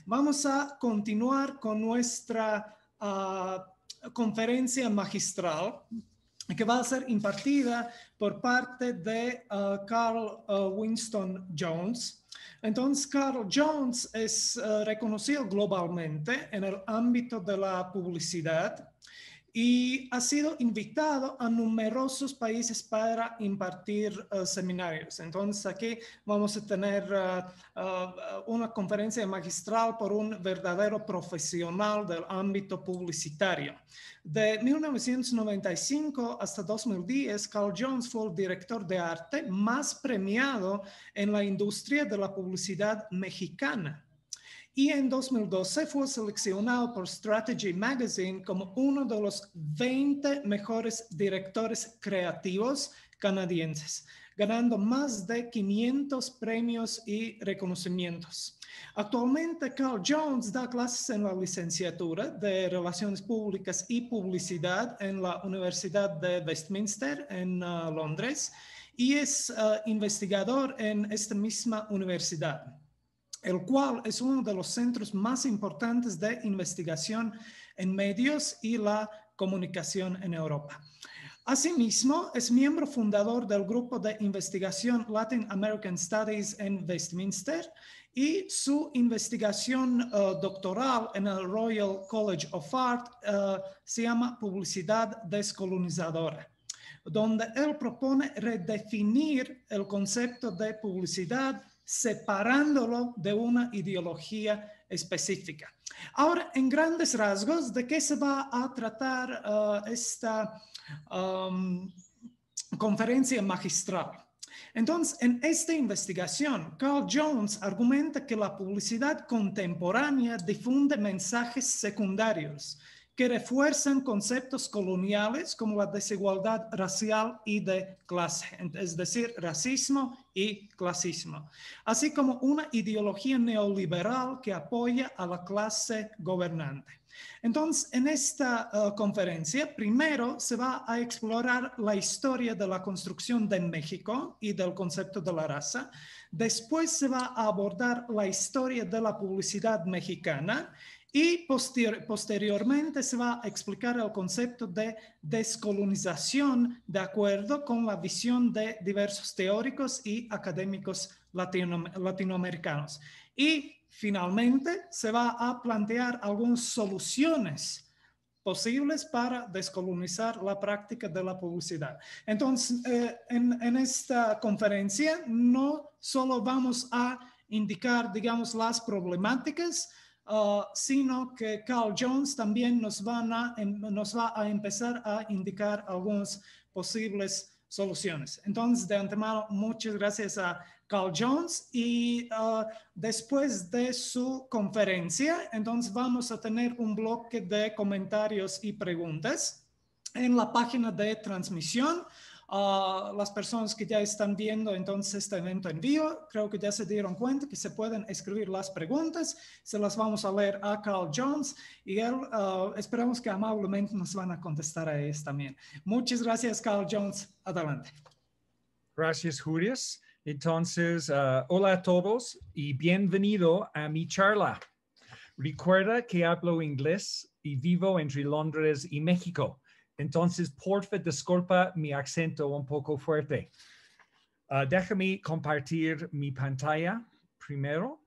Vamos a continuar con nuestra conferencia magistral que va a ser impartida por parte de Carl Winston Jones. Entonces, Carl Jones es reconocido globalmente en el ámbito de la publicidad y ha sido invitado a numerosos países para impartir seminarios. Entonces aquí vamos a tener una conferencia magistral por un verdadero profesional del ámbito publicitario. De 1995 hasta 2010, Carl Jones fue el director de arte más premiado en la industria de la publicidad mexicana. Y en 2012 fue seleccionado por Strategy Magazine como uno de los 20 mejores directores creativos canadienses, ganando más de 500 premios y reconocimientos. Actualmente, Carl Jones da clases en la licenciatura de Relaciones Públicas y Publicidad en la Universidad de Westminster en Londres y es investigador en esta misma universidad, el cual es uno de los centros más importantes de investigación en medios y la comunicación en Europa. Asimismo, es miembro fundador del grupo de investigación Latin American Studies en Westminster y su investigación doctoral en el Royal College of Art se llama Publicidad Descolonizadora, donde él propone redefinir el concepto de publicidad separándolo de una ideología específica. Ahora, en grandes rasgos, ¿de qué se va a tratar esta conferencia magistral? Entonces, en esta investigación, Carl Jones argumenta que la publicidad contemporánea difunde mensajes secundarios que refuerzan conceptos coloniales como la desigualdad racial y de clase, es decir, racismo y clasismo, así como una ideología neoliberal que apoya a la clase gobernante. Entonces, en esta conferencia, primero se va a explorar la historia de la construcción de México y del concepto de la raza. Después se va a abordar la historia de la publicidad mexicana y posteriormente se va a explicar el concepto de descolonización de acuerdo con la visión de diversos teóricos y académicos latinoamericanos. Y finalmente se va a plantear algunas soluciones posibles para descolonizar la práctica de la publicidad. Entonces, en esta conferencia no solo vamos a indicar, digamos, las problemáticas, sino que Carl Jones también nos va a empezar a indicar algunas posibles soluciones. Entonces, de antemano, muchas gracias a Carl Jones y después de su conferencia, entonces vamos a tener un bloque de comentarios y preguntas en la página de transmisión. Las personas que ya están viendo entonces este evento en vivo, creo que ya se dieron cuenta que se pueden escribir las preguntas, se las vamos a leer a Carl Jones y él esperamos que amablemente nos van a contestar a ellos también. Muchas gracias, Carl Jones. Adelante. Gracias, Julius. Entonces, hola a todos y bienvenido a mi charla. Recuerda que hablo inglés y vivo entre Londres y México. Entonces, porfa, disculpa mi acento un poco fuerte. Déjame compartir mi pantalla primero.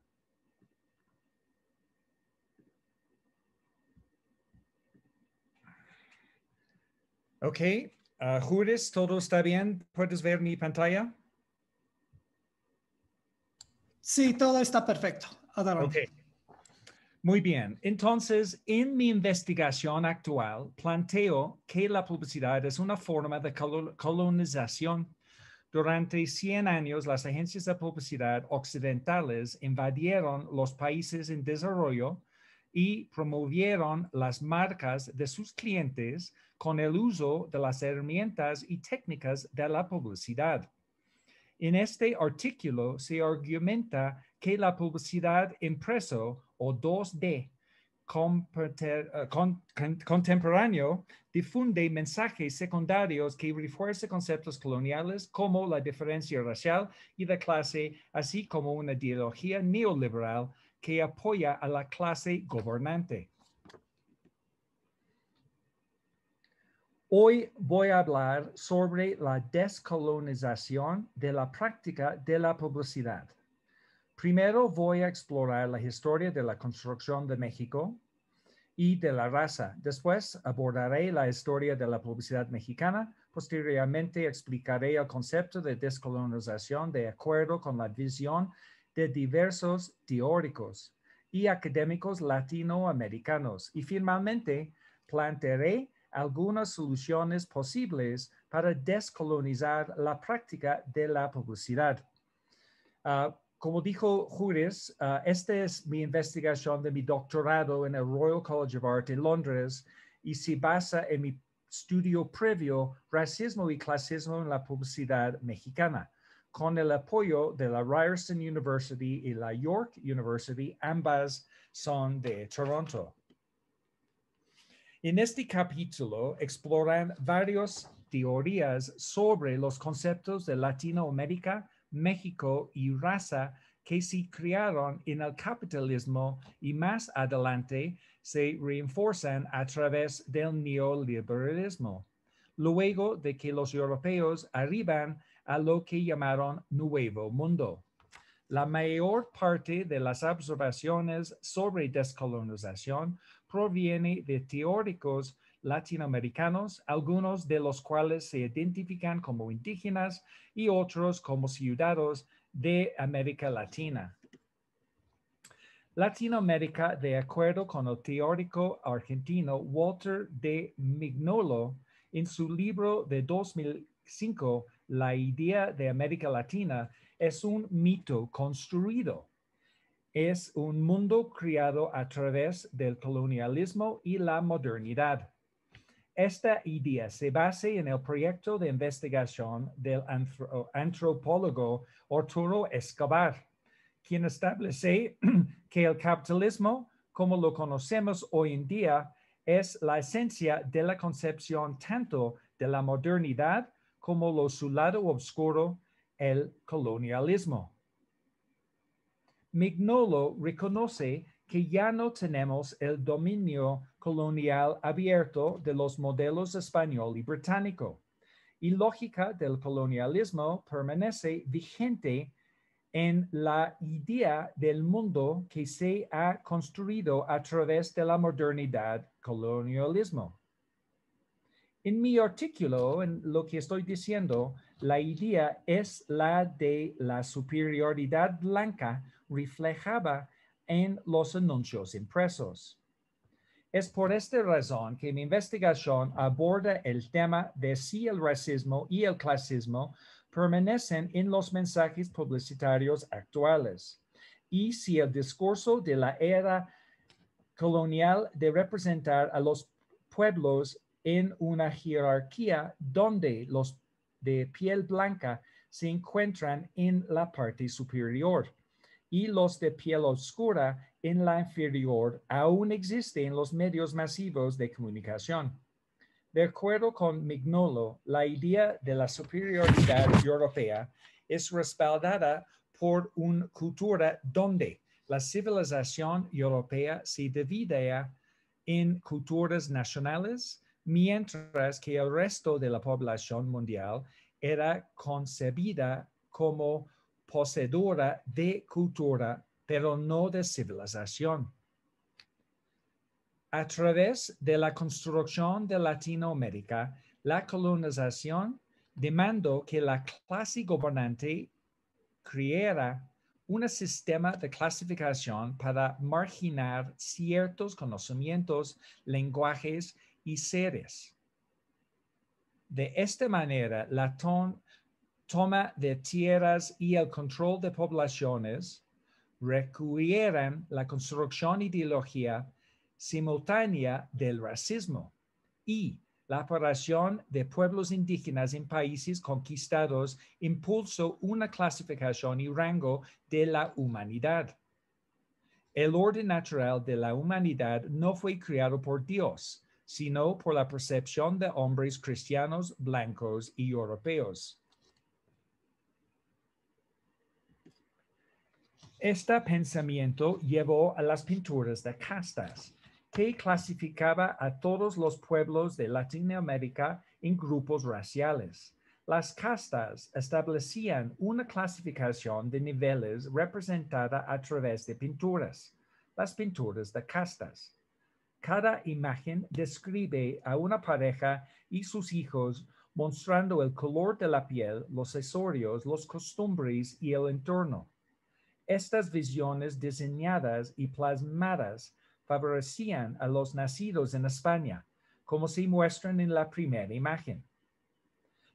Ok, Juris, ¿todo está bien? ¿Puedes ver mi pantalla? Sí, todo está perfecto. Adelante. Ok. Muy bien. Entonces, en mi investigación actual, planteo que la publicidad es una forma de colonización. Durante 100 años, las agencias de publicidad occidentales invadieron los países en desarrollo y promovieron las marcas de sus clientes con el uso de las herramientas y técnicas de la publicidad. En este artículo se argumenta que la publicidad impreso o 2D contemporáneo difunde mensajes secundarios que refuerzan conceptos coloniales como la diferencia racial y de clase, así como una ideología neoliberal que apoya a la clase gobernante. Hoy voy a hablar sobre la descolonización de la práctica de la publicidad. Primero voy a explorar la historia de la construcción de México y de la raza. Después abordaré la historia de la publicidad mexicana. Posteriormente explicaré el concepto de descolonización de acuerdo con la visión de diversos teóricos y académicos latinoamericanos. Y finalmente plantearé algunas soluciones posibles para descolonizar la práctica de la publicidad. Como dijo Juris, esta es mi investigación de mi doctorado en el Royal College of Art en Londres y se basa en mi estudio previo, Racismo y Clasismo en la Publicidad Mexicana, con el apoyo de la Ryerson University y la York University, ambas son de Toronto. En este capítulo exploran varias teorías sobre los conceptos de Latinoamérica, México y raza que se crearon en el capitalismo y más adelante se refuerzan a través del neoliberalismo, luego de que los europeos arriban a lo que llamaron Nuevo Mundo. La mayor parte de las observaciones sobre descolonización proviene de teóricos latinoamericanos, algunos de los cuales se identifican como indígenas y otros como ciudadanos de América Latina. Latinoamérica, de acuerdo con el teórico argentino Walter de Mignolo, en su libro de 2005, La idea de América Latina, es un mito construido. Es un mundo creado a través del colonialismo y la modernidad. Esta idea se basa en el proyecto de investigación del antropólogo Arturo Escobar, quien establece que el capitalismo, como lo conocemos hoy en día, es la esencia de la concepción tanto de la modernidad como su lado oscuro, el colonialismo. Mignolo reconoce que ya no tenemos el dominio colonial abierto de los modelos español y británico, y lógica del colonialismo permanece vigente en la idea del mundo que se ha construido a través de la modernidad colonialismo. En mi artículo, en lo que estoy diciendo, la idea es la de la superioridad blanca reflejada en los anuncios impresos. Es por esta razón que mi investigación aborda el tema de si el racismo y el clasismo permanecen en los mensajes publicitarios actuales y si el discurso de la era colonial de representar a los pueblos en una jerarquía donde los de piel blanca se encuentran en la parte superior y los de piel oscura en la inferior aún existen en los medios masivos de comunicación. De acuerdo con Mignolo, la idea de la superioridad europea es respaldada por una cultura donde la civilización europea se divide en culturas nacionales, mientras que el resto de la población mundial era concebida como poseedora de cultura, pero no de civilización. A través de la construcción de Latinoamérica, la colonización demandó que la clase gobernante creara un sistema de clasificación para marginar ciertos conocimientos, lenguajes y seres. De esta manera, la toma de tierras y el control de poblaciones requirieran la construcción ideológica simultánea del racismo y la aparición de pueblos indígenas en países conquistados impulsó una clasificación y rango de la humanidad. El orden natural de la humanidad no fue creado por Dios, sino por la percepción de hombres cristianos, blancos y europeos. Este pensamiento llevó a las pinturas de castas, que clasificaba a todos los pueblos de Latinoamérica en grupos raciales. Las castas establecían una clasificación de niveles representada a través de pinturas, las pinturas de castas. Cada imagen describe a una pareja y sus hijos mostrando el color de la piel, los accesorios, los costumbres y el entorno. Estas visiones diseñadas y plasmadas favorecían a los nacidos en España, como se muestran en la primera imagen,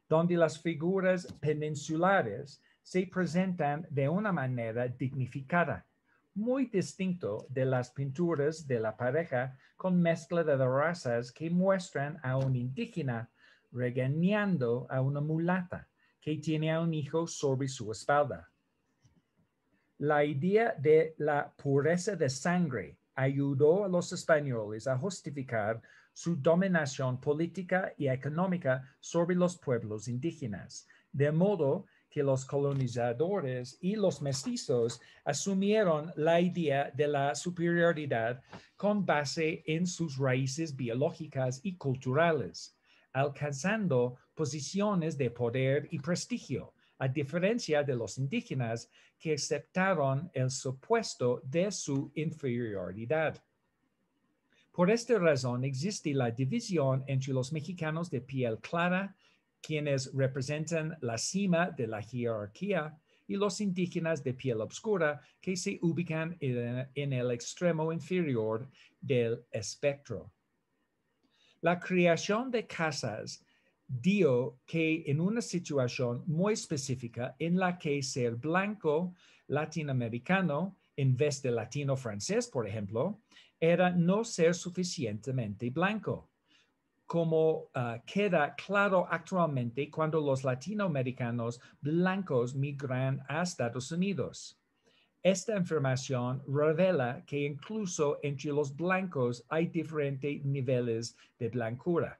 donde las figuras peninsulares se presentan de una manera dignificada, muy distinto de las pinturas de la pareja con mezcla de razas que muestran a un indígena regañando a una mulata que tiene a un hijo sobre su espalda. La idea de la pureza de sangre ayudó a los españoles a justificar su dominación política y económica sobre los pueblos indígenas, de modo que los colonizadores y los mestizos asumieron la idea de la superioridad con base en sus raíces biológicas y culturales, alcanzando posiciones de poder y prestigio, a diferencia de los indígenas que aceptaron el supuesto de su inferioridad. Por esta razón existe la división entre los mexicanos de piel clara, quienes representan la cima de la jerarquía, y los indígenas de piel oscura, que se ubican en el extremo inferior del espectro. La creación de casas dio que en una situación muy específica en la que ser blanco latinoamericano en vez de latino francés, por ejemplo, era no ser suficientemente blanco, como queda claro actualmente cuando los latinoamericanos blancos migran a Estados Unidos. Esta información revela que incluso entre los blancos hay diferentes niveles de blancura.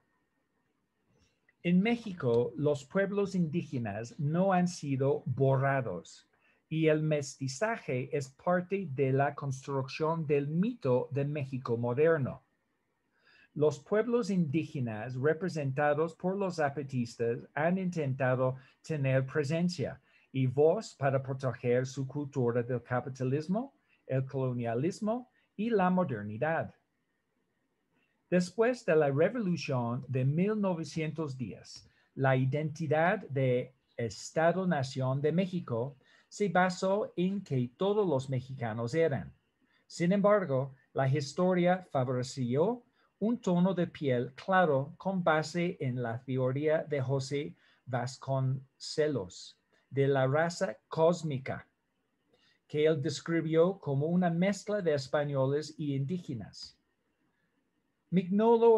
En México, los pueblos indígenas no han sido borrados y el mestizaje es parte de la construcción del mito de México moderno. Los pueblos indígenas representados por los zapatistas han intentado tener presencia y voz para proteger su cultura del capitalismo, el colonialismo y la modernidad. Después de la Revolución de 1910, la identidad de Estado-Nación de México se basó en que todos los mexicanos eran. Sin embargo, la historia favoreció un tono de piel claro con base en la teoría de José Vasconcelos de la raza cósmica, que él describió como una mezcla de españoles y indígenas. Mignolo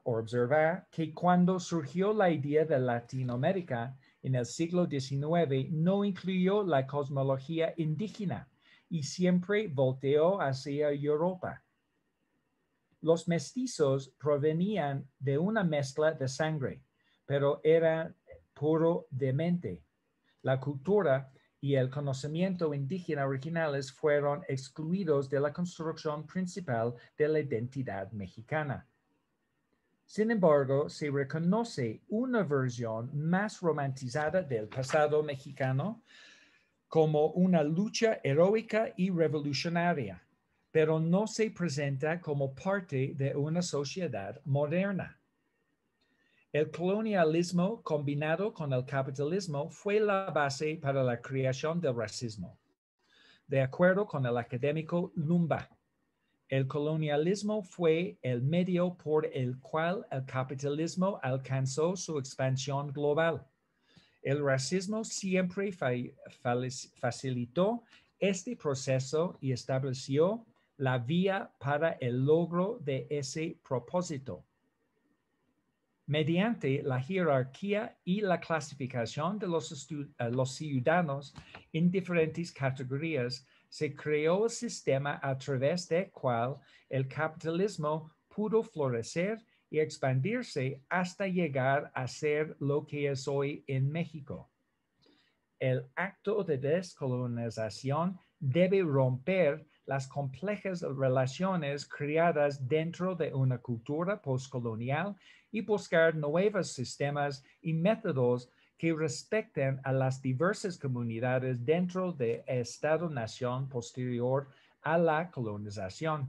observa que cuando surgió la idea de Latinoamérica en el siglo XIX no incluyó la cosmología indígena y siempre volteó hacia Europa. Los mestizos provenían de una mezcla de sangre, pero eran puro de mente. La cultura y el conocimiento indígena originales fueron excluidos de la construcción principal de la identidad mexicana. Sin embargo, se reconoce una versión más romantizada del pasado mexicano como una lucha heroica y revolucionaria, pero no se presenta como parte de una sociedad moderna. El colonialismo combinado con el capitalismo fue la base para la creación del racismo. De acuerdo con el académico Lumba, el colonialismo fue el medio por el cual el capitalismo alcanzó su expansión global. El racismo siempre facilitó este proceso y estableció la vía para el logro de ese propósito. Mediante la jerarquía y la clasificación de los ciudadanos en diferentes categorías, se creó el sistema a través del cual el capitalismo pudo florecer y expandirse hasta llegar a ser lo que es hoy en México. El acto de descolonización debe romper las complejas relaciones creadas dentro de una cultura postcolonial y buscar nuevos sistemas y métodos que respeten a las diversas comunidades dentro del Estado-nación posterior a la colonización.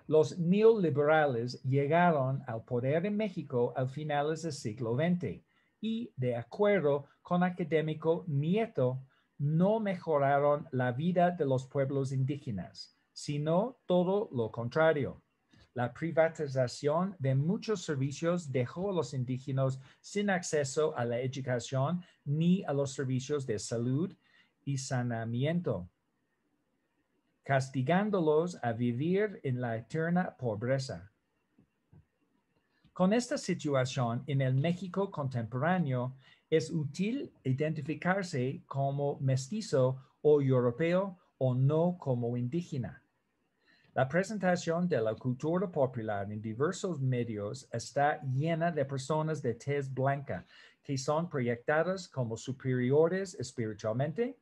Los neoliberales llegaron al poder en México a finales del siglo XX y, de acuerdo con académico Nieto, no mejoraron la vida de los pueblos indígenas, sino todo lo contrario. La privatización de muchos servicios dejó a los indígenas sin acceso a la educación ni a los servicios de salud y saneamiento, castigándolos a vivir en la eterna pobreza. Con esta situación en el México contemporáneo, es útil identificarse como mestizo o europeo o no como indígena. La presentación de la cultura popular en diversos medios está llena de personas de tez blanca que son proyectadas como superiores espiritualmente,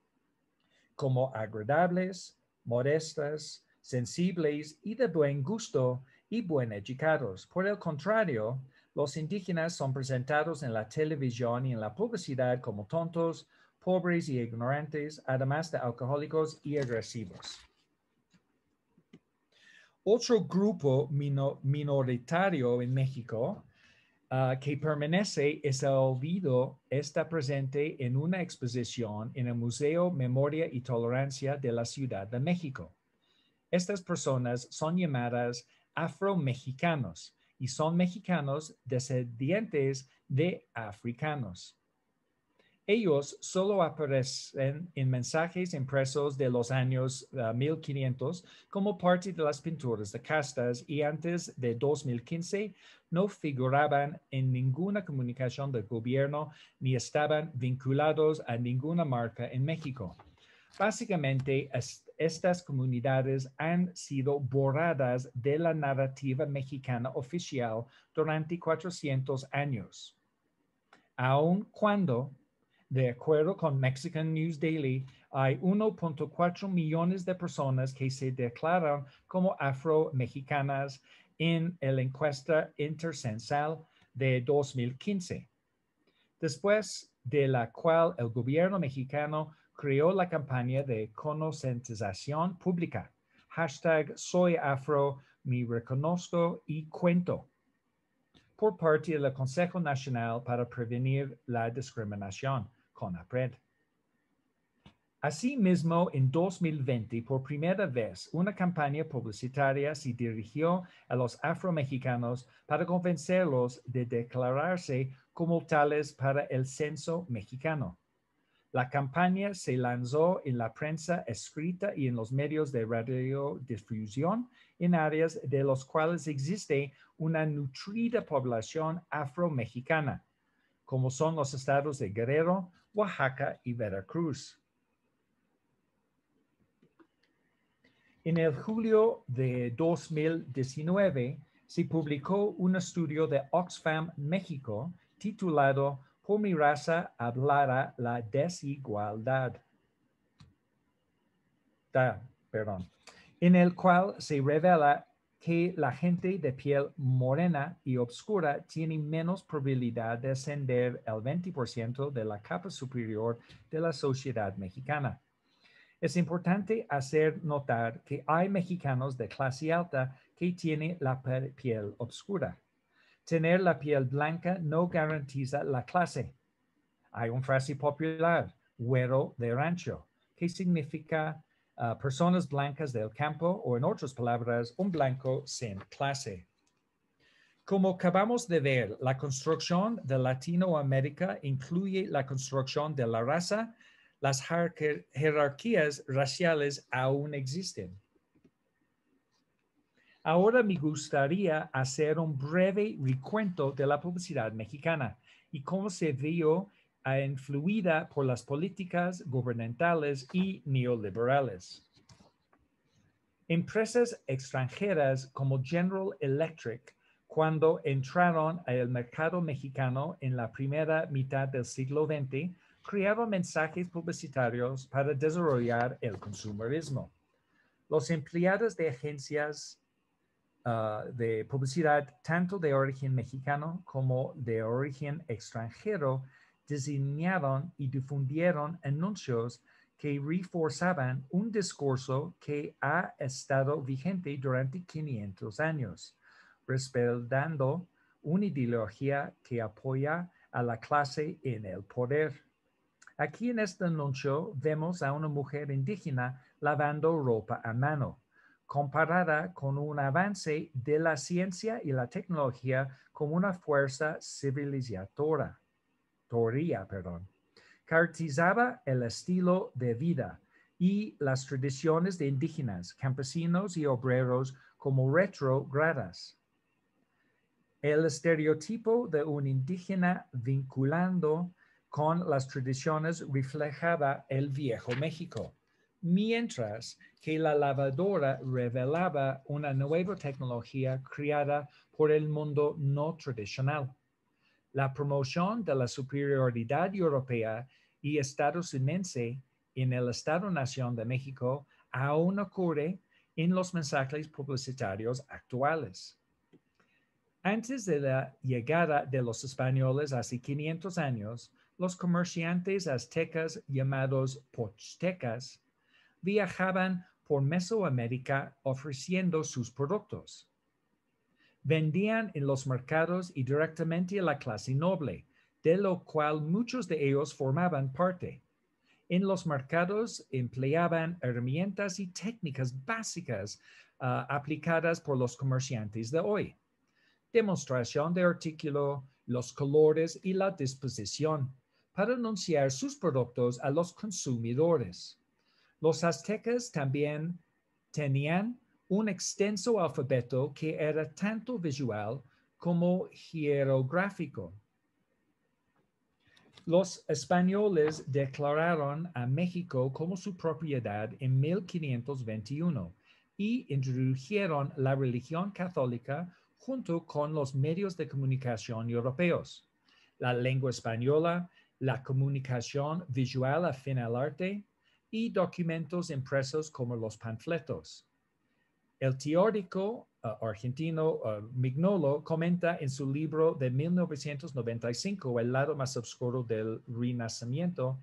como agradables, modestas, sensibles y de buen gusto y buen educados. Por el contrario, los indígenas son presentados en la televisión y en la publicidad como tontos, pobres y ignorantes, además de alcohólicos y agresivos. Otro grupo minoritario en México que permanece es el olvido, está presente en una exposición en el Museo Memoria y Tolerancia de la Ciudad de México. Estas personas son llamadas afromexicanos y son mexicanos descendientes de africanos. Ellos solo aparecen en mensajes impresos de los años 1500 como parte de las pinturas de castas y antes de 2015 no figuraban en ninguna comunicación del gobierno ni estaban vinculados a ninguna marca en México. Básicamente, estas comunidades han sido borradas de la narrativa mexicana oficial durante 400 años, aun cuando, de acuerdo con Mexican News Daily, hay 1.4 millones de personas que se declaran como afro-mexicanas en la encuesta intercensal de 2015, después de la cual el gobierno mexicano creó la campaña de concientización pública, #SoyAfro, me reconozco y cuento, por parte del Consejo Nacional para Prevenir la Discriminación, CONAPRED. Asimismo, en 2020, por primera vez, una campaña publicitaria se dirigió a los afromexicanos para convencerlos de declararse como tales para el censo mexicano. La campaña se lanzó en la prensa escrita y en los medios de radiodifusión en áreas de los cuales existe una nutrida población afromexicana, como son los estados de Guerrero, Oaxaca y Veracruz. En el julio de 2019 se publicó un estudio de Oxfam México titulado "Por mi raza hablara la desigualdad", en el cual se revela que la gente de piel morena y oscura tiene menos probabilidad de ascender el 20% de la capa superior de la sociedad mexicana. Es importante hacer notar que hay mexicanos de clase alta que tienen la piel oscura. Tener la piel blanca no garantiza la clase. Hay una frase popular, güero de rancho, que significa personas blancas del campo o, en otras palabras, un blanco sin clase. Como acabamos de ver, la construcción de Latinoamérica incluye la construcción de la raza. Las jerarquías raciales aún existen. Ahora me gustaría hacer un breve recuento de la publicidad mexicana y cómo se vio influida por las políticas gubernamentales y neoliberales. Empresas extranjeras como General Electric, cuando entraron al mercado mexicano en la primera mitad del siglo XX, crearon mensajes publicitarios para desarrollar el consumerismo. Los empleados de agencias de publicidad, tanto de origen mexicano como de origen extranjero, diseñaron y difundieron anuncios que reforzaban un discurso que ha estado vigente durante 500 años, respaldando una ideología que apoya a la clase en el poder. Aquí en este anuncio vemos a una mujer indígena lavando ropa a mano, comparada con un avance de la ciencia y la tecnología como una fuerza civilizadora. Caracterizaba el estilo de vida y las tradiciones de indígenas, campesinos y obreros como retrógradas. El estereotipo de un indígena vinculando con las tradiciones reflejaba el viejo México, mientras que la lavadora revelaba una nueva tecnología creada por el mundo no tradicional. La promoción de la superioridad europea y estadounidense en el Estado-Nación de México aún ocurre en los mensajes publicitarios actuales. Antes de la llegada de los españoles hace 500 años, los comerciantes aztecas llamados pochtecas viajaban por Mesoamérica ofreciendo sus productos. Vendían en los mercados y directamente a la clase noble, de lo cual muchos de ellos formaban parte. En los mercados empleaban herramientas y técnicas básicas aplicadas por los comerciantes de hoy. Demostración de artículo, los colores y la disposición para anunciar sus productos a los consumidores. Los aztecas también tenían un extenso alfabeto que era tanto visual como hierográfico. Los españoles declararon a México como su propiedad en 1521 y introdujeron la religión católica junto con los medios de comunicación europeos, la lengua española, la comunicación visual afín al arte y documentos impresos como los panfletos. El teórico argentino Mignolo comenta en su libro de 1995, El lado más oscuro del Renacimiento,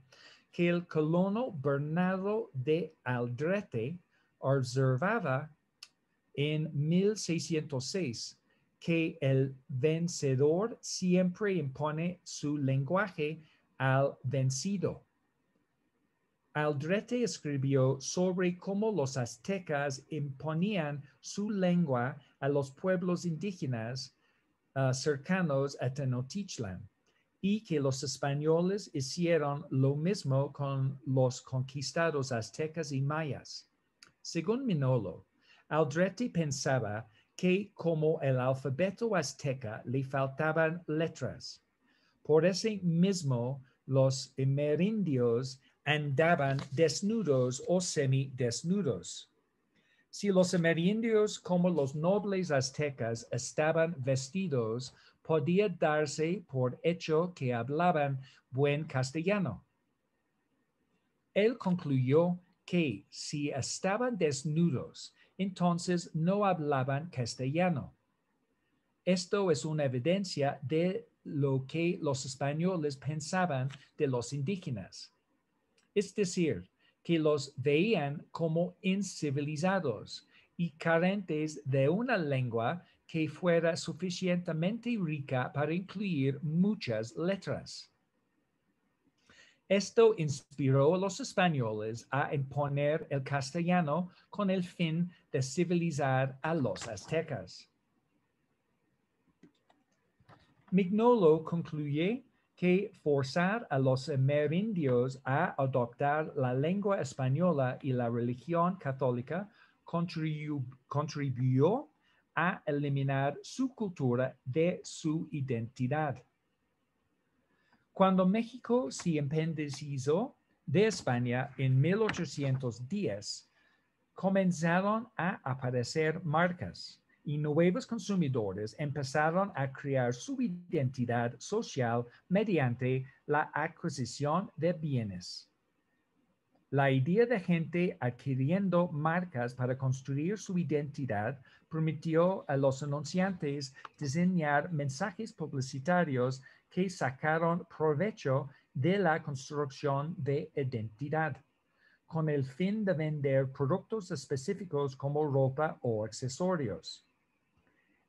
que el colono Bernardo de Aldrete observaba en 1606 que el vencedor siempre impone su lenguaje al vencido. Aldrete escribió sobre cómo los aztecas imponían su lengua a los pueblos indígenas cercanos a Tenochtitlan y que los españoles hicieron lo mismo con los conquistados aztecas y mayas. Según Mignolo, Aldrete pensaba que como el alfabeto azteca le faltaban letras. Por eso mismo los amerindios andaban desnudos o semidesnudos. Si los amerindios como los nobles aztecas estaban vestidos, podía darse por hecho que hablaban buen castellano. Él concluyó que si estaban desnudos, entonces no hablaban castellano. Esto es una evidencia de lo que los españoles pensaban de los indígenas. Es decir, que los veían como incivilizados y carentes de una lengua que fuera suficientemente rica para incluir muchas letras. Esto inspiró a los españoles a imponer el castellano con el fin de civilizar a los aztecas. Mignolo concluye que forzar a los amerindios a adoptar la lengua española y la religión católica contribuyó a eliminar su cultura de su identidad. Cuando México se independizó de España en 1810, comenzaron a aparecer marcas y nuevos consumidores empezaron a crear su identidad social mediante la adquisición de bienes. La idea de gente adquiriendo marcas para construir su identidad permitió a los anunciantes diseñar mensajes publicitarios que sacaron provecho de la construcción de identidad, con el fin de vender productos específicos como ropa o accesorios.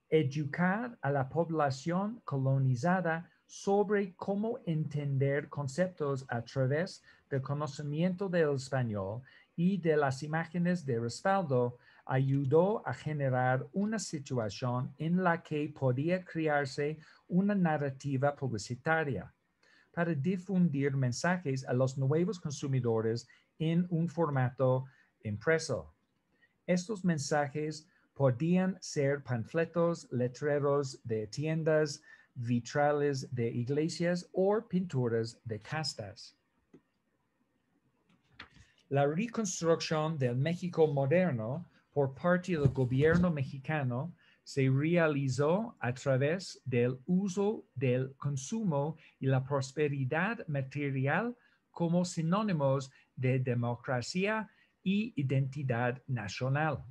Educar a la población colonizada sobre cómo entender conceptos a través del conocimiento del español y de las imágenes de respaldo ayudó a generar una situación en la que podía crearse una narrativa publicitaria para difundir mensajes a los nuevos consumidores en un formato impreso. Estos mensajes podían ser panfletos, letreros de tiendas, vitrales de iglesias o pinturas de castas. La reconstrucción del México moderno por parte del gobierno mexicano se realizó a través del uso del consumo y la prosperidad material como sinónimos de democracia y identidad nacional.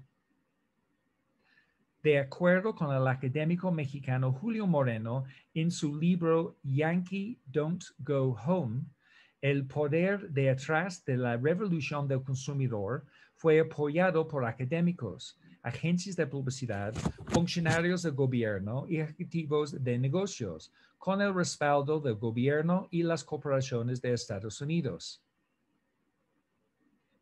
De acuerdo con el académico mexicano Julio Moreno, en su libro Yankee Don't Go Home, el poder detrás de la revolución del consumidor fue apoyado por académicos, agencias de publicidad, funcionarios del gobierno y ejecutivos de negocios, con el respaldo del gobierno y las corporaciones de Estados Unidos.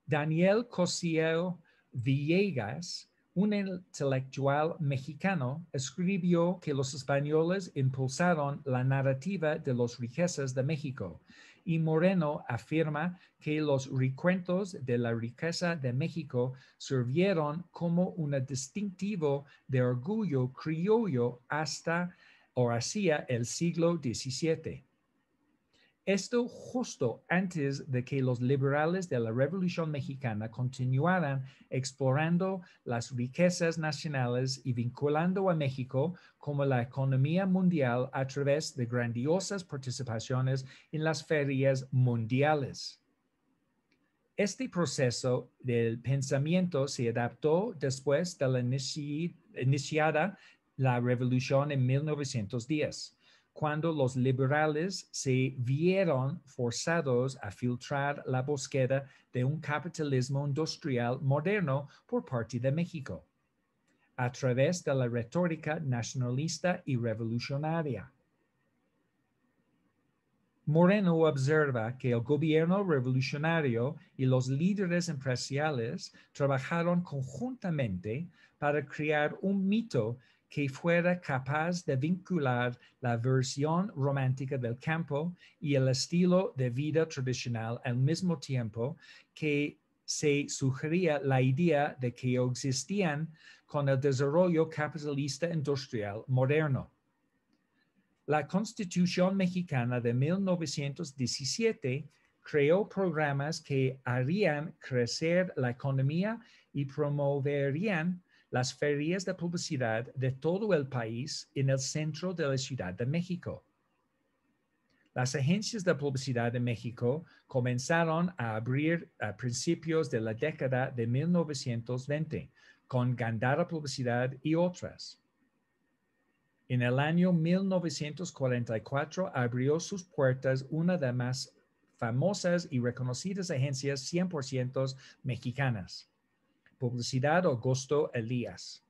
Daniel Cosío Villegas, un intelectual mexicano, escribió que los españoles impulsaron la narrativa de las riquezas de México, y Moreno afirma que los recuentos de la riqueza de México sirvieron como un distintivo de orgullo criollo hasta o hacia el siglo XVII. Esto justo antes de que los liberales de la Revolución Mexicana continuaran explorando las riquezas nacionales y vinculando a México como la economía mundial a través de grandiosas participaciones en las ferias mundiales. Este proceso del pensamiento se adaptó después de la iniciada la Revolución en 1910. Cuando los liberales se vieron forzados a filtrar la búsqueda de un capitalismo industrial moderno por parte de México, a través de la retórica nacionalista y revolucionaria. Moreno observa que el gobierno revolucionario y los líderes empresariales trabajaron conjuntamente para crear un mito que fuera capaz de vincular la versión romántica del campo y el estilo de vida tradicional al mismo tiempo que se sugería la idea de que existían con el desarrollo capitalista industrial moderno. La Constitución Mexicana de 1917 creó programas que harían crecer la economía y promoverían las ferias de publicidad de todo el país en el centro de la Ciudad de México. Las agencias de publicidad de México comenzaron a abrir a principios de la década de 1920 con Gandara Publicidad y otras. En el año 1944 abrió sus puertas una de las más famosas y reconocidas agencias 100% mexicanas, Publicidad Augusto Elías.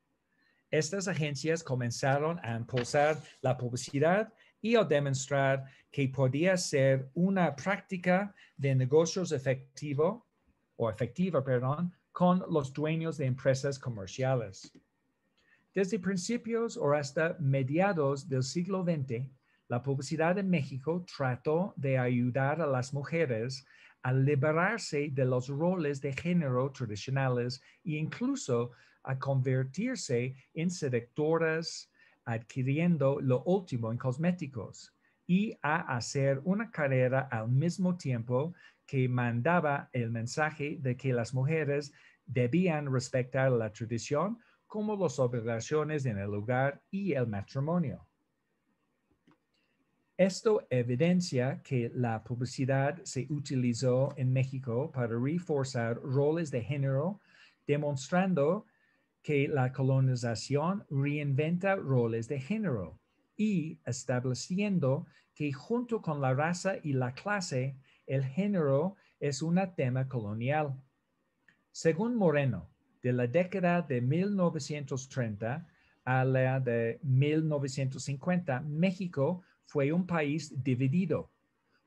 Estas agencias comenzaron a impulsar la publicidad y a demostrar que podía ser una práctica de negocios efectiva, con los dueños de empresas comerciales. Desde principios o hasta mediados del siglo XX, la publicidad en México trató de ayudar a las mujeres a liberarse de los roles de género tradicionales e incluso a convertirse en seductoras, adquiriendo lo último en cosméticos y a hacer una carrera al mismo tiempo que mandaba el mensaje de que las mujeres debían respetar la tradición como las obligaciones en el hogar y el matrimonio. Esto evidencia que la publicidad se utilizó en México para reforzar roles de género, demostrando que la colonización reinventa roles de género y estableciendo que junto con la raza y la clase, el género es un tema colonial. Según Moreno, de la década de 1930 a la de 1950, México fue un país dividido.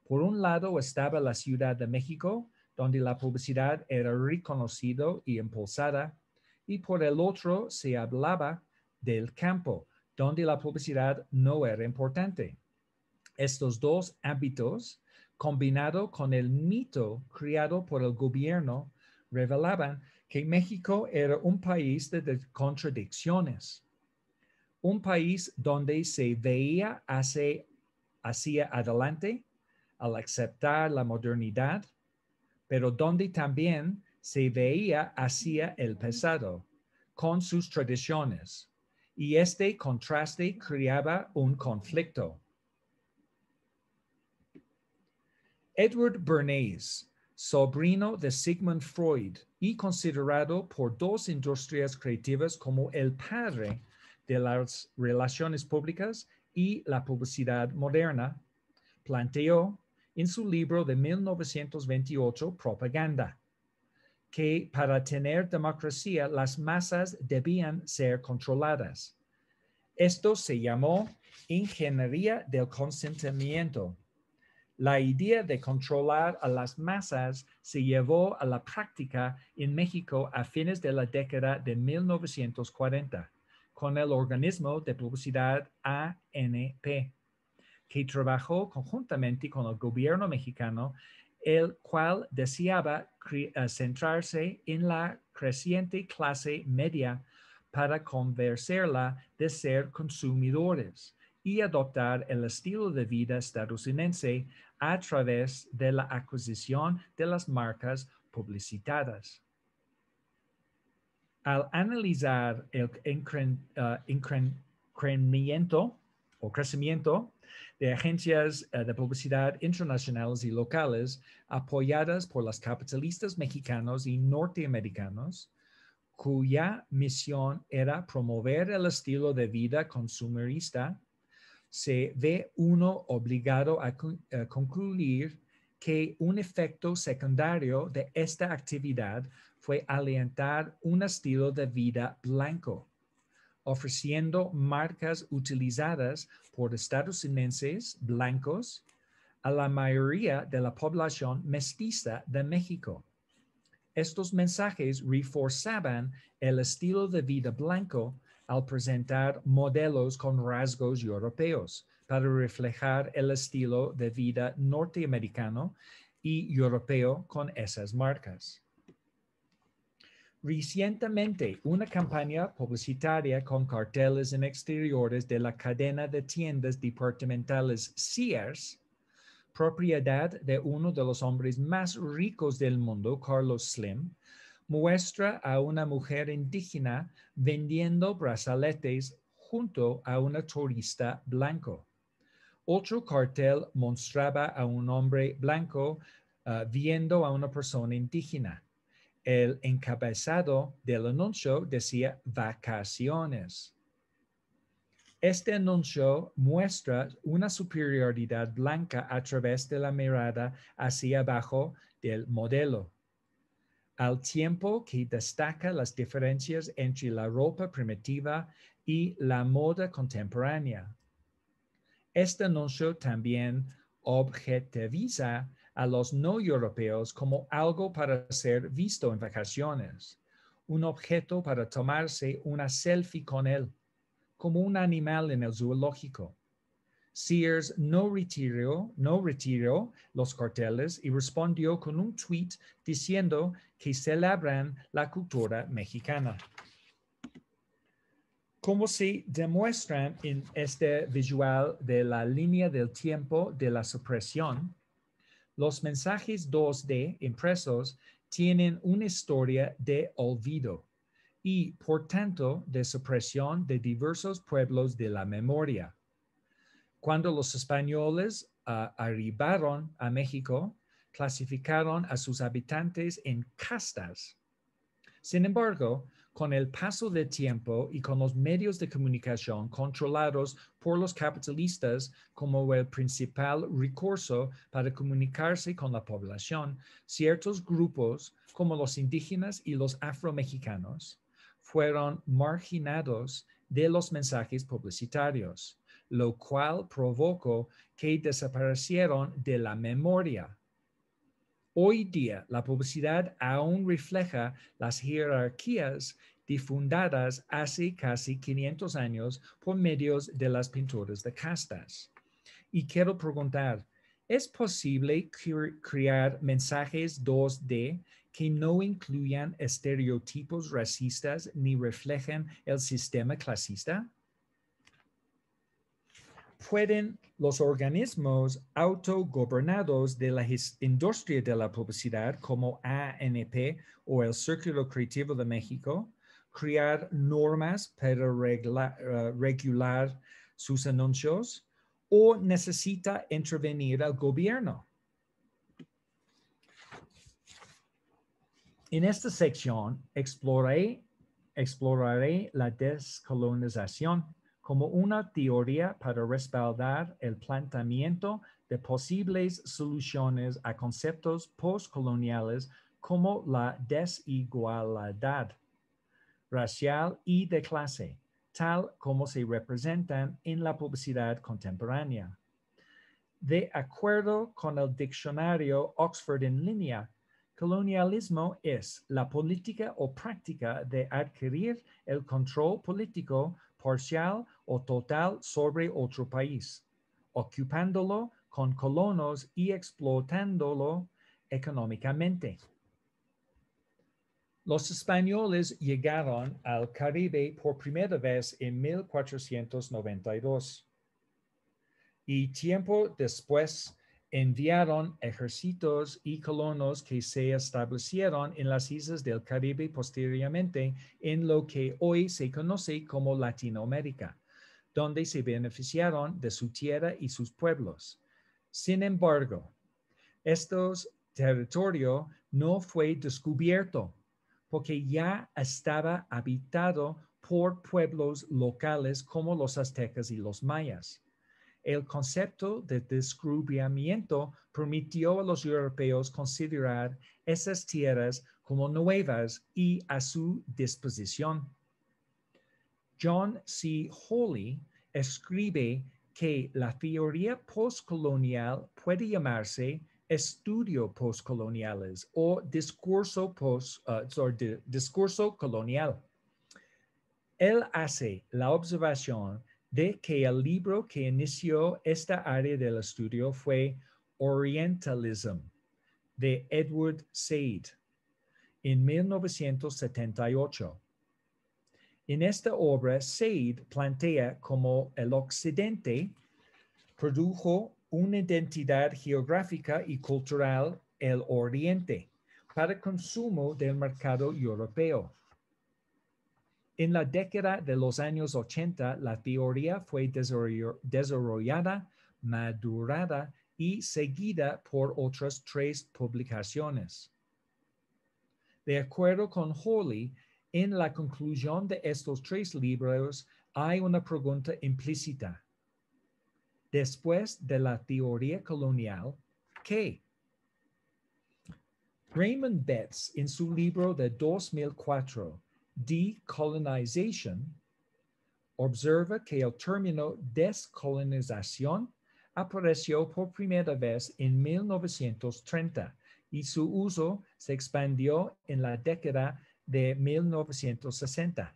Por un lado estaba la Ciudad de México, donde la publicidad era reconocida y impulsada, y por el otro se hablaba del campo, donde la publicidad no era importante. Estos dos ámbitos, combinado con el mito creado por el gobierno, revelaban que México era un país de contradicciones, un país donde se veía hacia adelante al aceptar la modernidad, pero donde también se veía hacia el pasado con sus tradiciones, y este contraste creaba un conflicto. Edward Bernays, sobrino de Sigmund Freud y considerado por dos industrias creativas como el padre de las relaciones públicas y la publicidad moderna, planteó en su libro de 1928, Propaganda, que para tener democracia las masas debían ser controladas. Esto se llamó ingeniería del consentimiento. La idea de controlar a las masas se llevó a la práctica en México a fines de la década de 1940 con el organismo de publicidad ANP, que trabajó conjuntamente con el gobierno mexicano, el cual deseaba centrarse en la creciente clase media para convencerla de ser consumidores y adoptar el estilo de vida estadounidense a través de la adquisición de las marcas publicitadas. Al analizar el crecimiento de agencias de publicidad internacionales y locales apoyadas por los capitalistas mexicanos y norteamericanos, cuya misión era promover el estilo de vida consumista, se ve uno obligado a concluir que un efecto secundario de esta actividad fue alentar un estilo de vida blanco, ofreciendo marcas utilizadas por estadounidenses blancos a la mayoría de la población mestiza de México. Estos mensajes reforzaban el estilo de vida blanco al presentar modelos con rasgos europeos para reflejar el estilo de vida norteamericano y europeo con esas marcas. Recientemente, una campaña publicitaria con carteles en exteriores de la cadena de tiendas departamentales Sears, propiedad de uno de los hombres más ricos del mundo, Carlos Slim, muestra a una mujer indígena vendiendo brazaletes junto a una turista blanco. Otro cartel mostraba a un hombre blanco viendo a una persona indígena. El encabezado del anuncio decía vacaciones. Este anuncio muestra una superioridad blanca a través de la mirada hacia abajo del modelo, al tiempo que destaca las diferencias entre la ropa primitiva y la moda contemporánea. Este anuncio también objetiviza a los no europeos como algo para ser visto en vacaciones, un objeto para tomarse una selfie con él, como un animal en el zoológico. Sears no retiró los carteles y respondió con un tweet diciendo que celebran la cultura mexicana. Como se demuestra en este visual de la línea del tiempo de la supresión, los mensajes 2D impresos tienen una historia de olvido y, por tanto, de supresión de diversos pueblos de la memoria. Cuando los españoles arribaron a México, clasificaron a sus habitantes en castas. Sin embargo, con el paso del tiempo y con los medios de comunicación controlados por los capitalistas como el principal recurso para comunicarse con la población, ciertos grupos, como los indígenas y los afromexicanos, fueron marginados de los mensajes publicitarios, lo cual provocó que desaparecieron de la memoria. Hoy día, la publicidad aún refleja las jerarquías difundadas hace casi 500 años por medios de las pinturas de castas. Y quiero preguntar, ¿es posible crear mensajes 2D que no incluyan estereotipos racistas ni reflejen el sistema clasista? ¿Pueden los organismos autogobernados de la industria de la publicidad como ANP o el Círculo Creativo de México crear normas para regular sus anuncios o necesita intervenir el gobierno? En esta sección exploraré la descolonización como una teoría para respaldar el planteamiento de posibles soluciones a conceptos postcoloniales como la desigualdad racial y de clase, tal como se representan en la publicidad contemporánea. De acuerdo con el diccionario Oxford en línea, colonialismo es la política o práctica de adquirir el control político parcial o total sobre otro país, ocupándolo con colonos y explotándolo económicamente. Los españoles llegaron al Caribe por primera vez en 1492 y tiempo después enviaron ejércitos y colonos que se establecieron en las islas del Caribe posteriormente en lo que hoy se conoce como Latinoamérica, donde se beneficiaron de su tierra y sus pueblos. Sin embargo, estos territorio no fue descubierto porque ya estaba habitado por pueblos locales como los aztecas y los mayas. El concepto de descubrimiento permitió a los europeos considerar esas tierras como nuevas y a su disposición. John C. Hawley escribe que la teoría postcolonial puede llamarse estudio postcoloniales o discurso colonial. Él hace la observación de que el libro que inició esta área del estudio fue Orientalism, de Edward Said, en 1978. En esta obra, Said plantea cómo el Occidente produjo una identidad geográfica y cultural, el Oriente, para consumo del mercado europeo. En la década de los años 80, la teoría fue desarrollada, madurada y seguida por otras 3 publicaciones. De acuerdo con Hawley, en la conclusión de estos 3 libros hay una pregunta implícita. Después de la teoría colonial, ¿qué? Raymond Betts, en su libro de 2004, Decolonization, observa que el término descolonización apareció por primera vez en 1930 y su uso se expandió en la década de 1960.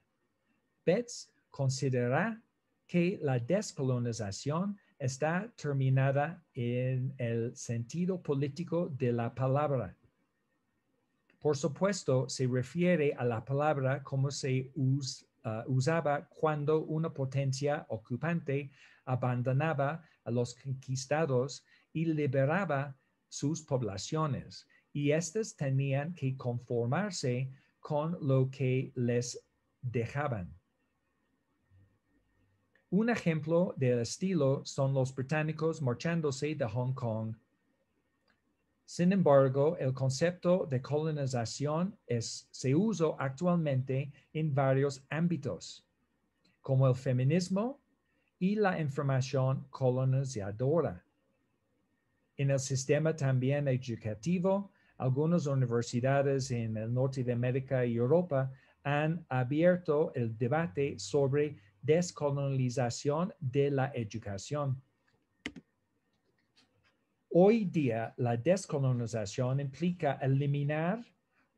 Betts considera que la descolonización está terminada en el sentido político de la palabra. Por supuesto, se refiere a la palabra como se usaba cuando una potencia ocupante abandonaba a los conquistados y liberaba sus poblaciones, y éstas tenían que conformarse con lo que les dejaban. Un ejemplo del estilo son los británicos marchándose de Hong Kong. Sin embargo, el concepto de colonización se usa actualmente en varios ámbitos, como el feminismo y la información colonizadora. En el sistema también educativo, algunas universidades en el norte de América y Europa han abierto el debate sobre descolonización de la educación. Hoy día, la descolonización implica eliminar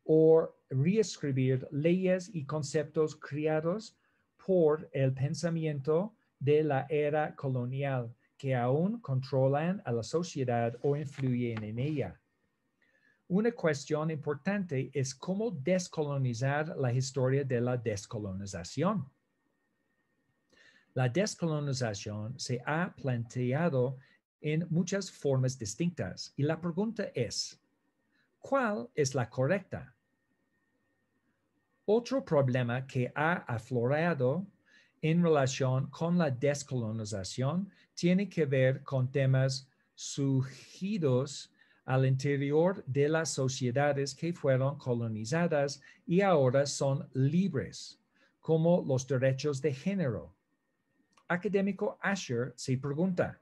o reescribir leyes y conceptos creados por el pensamiento de la era colonial que aún controlan a la sociedad o influyen en ella. Una cuestión importante es cómo descolonizar la historia de la descolonización. La descolonización se ha planteado en muchas formas distintas y la pregunta es, ¿cuál es la correcta? Otro problema que ha aflorado en relación con la descolonización tiene que ver con temas surgidos al interior de las sociedades que fueron colonizadas y ahora son libres, como los derechos de género. Académico Asher se pregunta,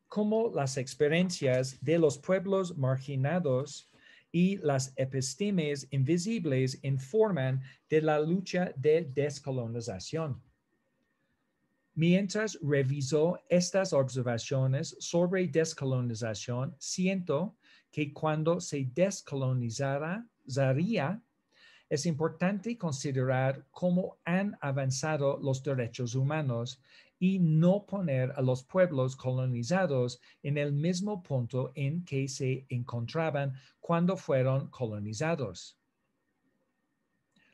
¿cómo las experiencias de los pueblos marginados y las epistemes invisibles informan de la lucha de descolonización? Mientras revisó estas observaciones sobre descolonización, siento que cuando se descolonizaría, es importante considerar cómo han avanzado los derechos humanos y no poner a los pueblos colonizados en el mismo punto en que se encontraban cuando fueron colonizados.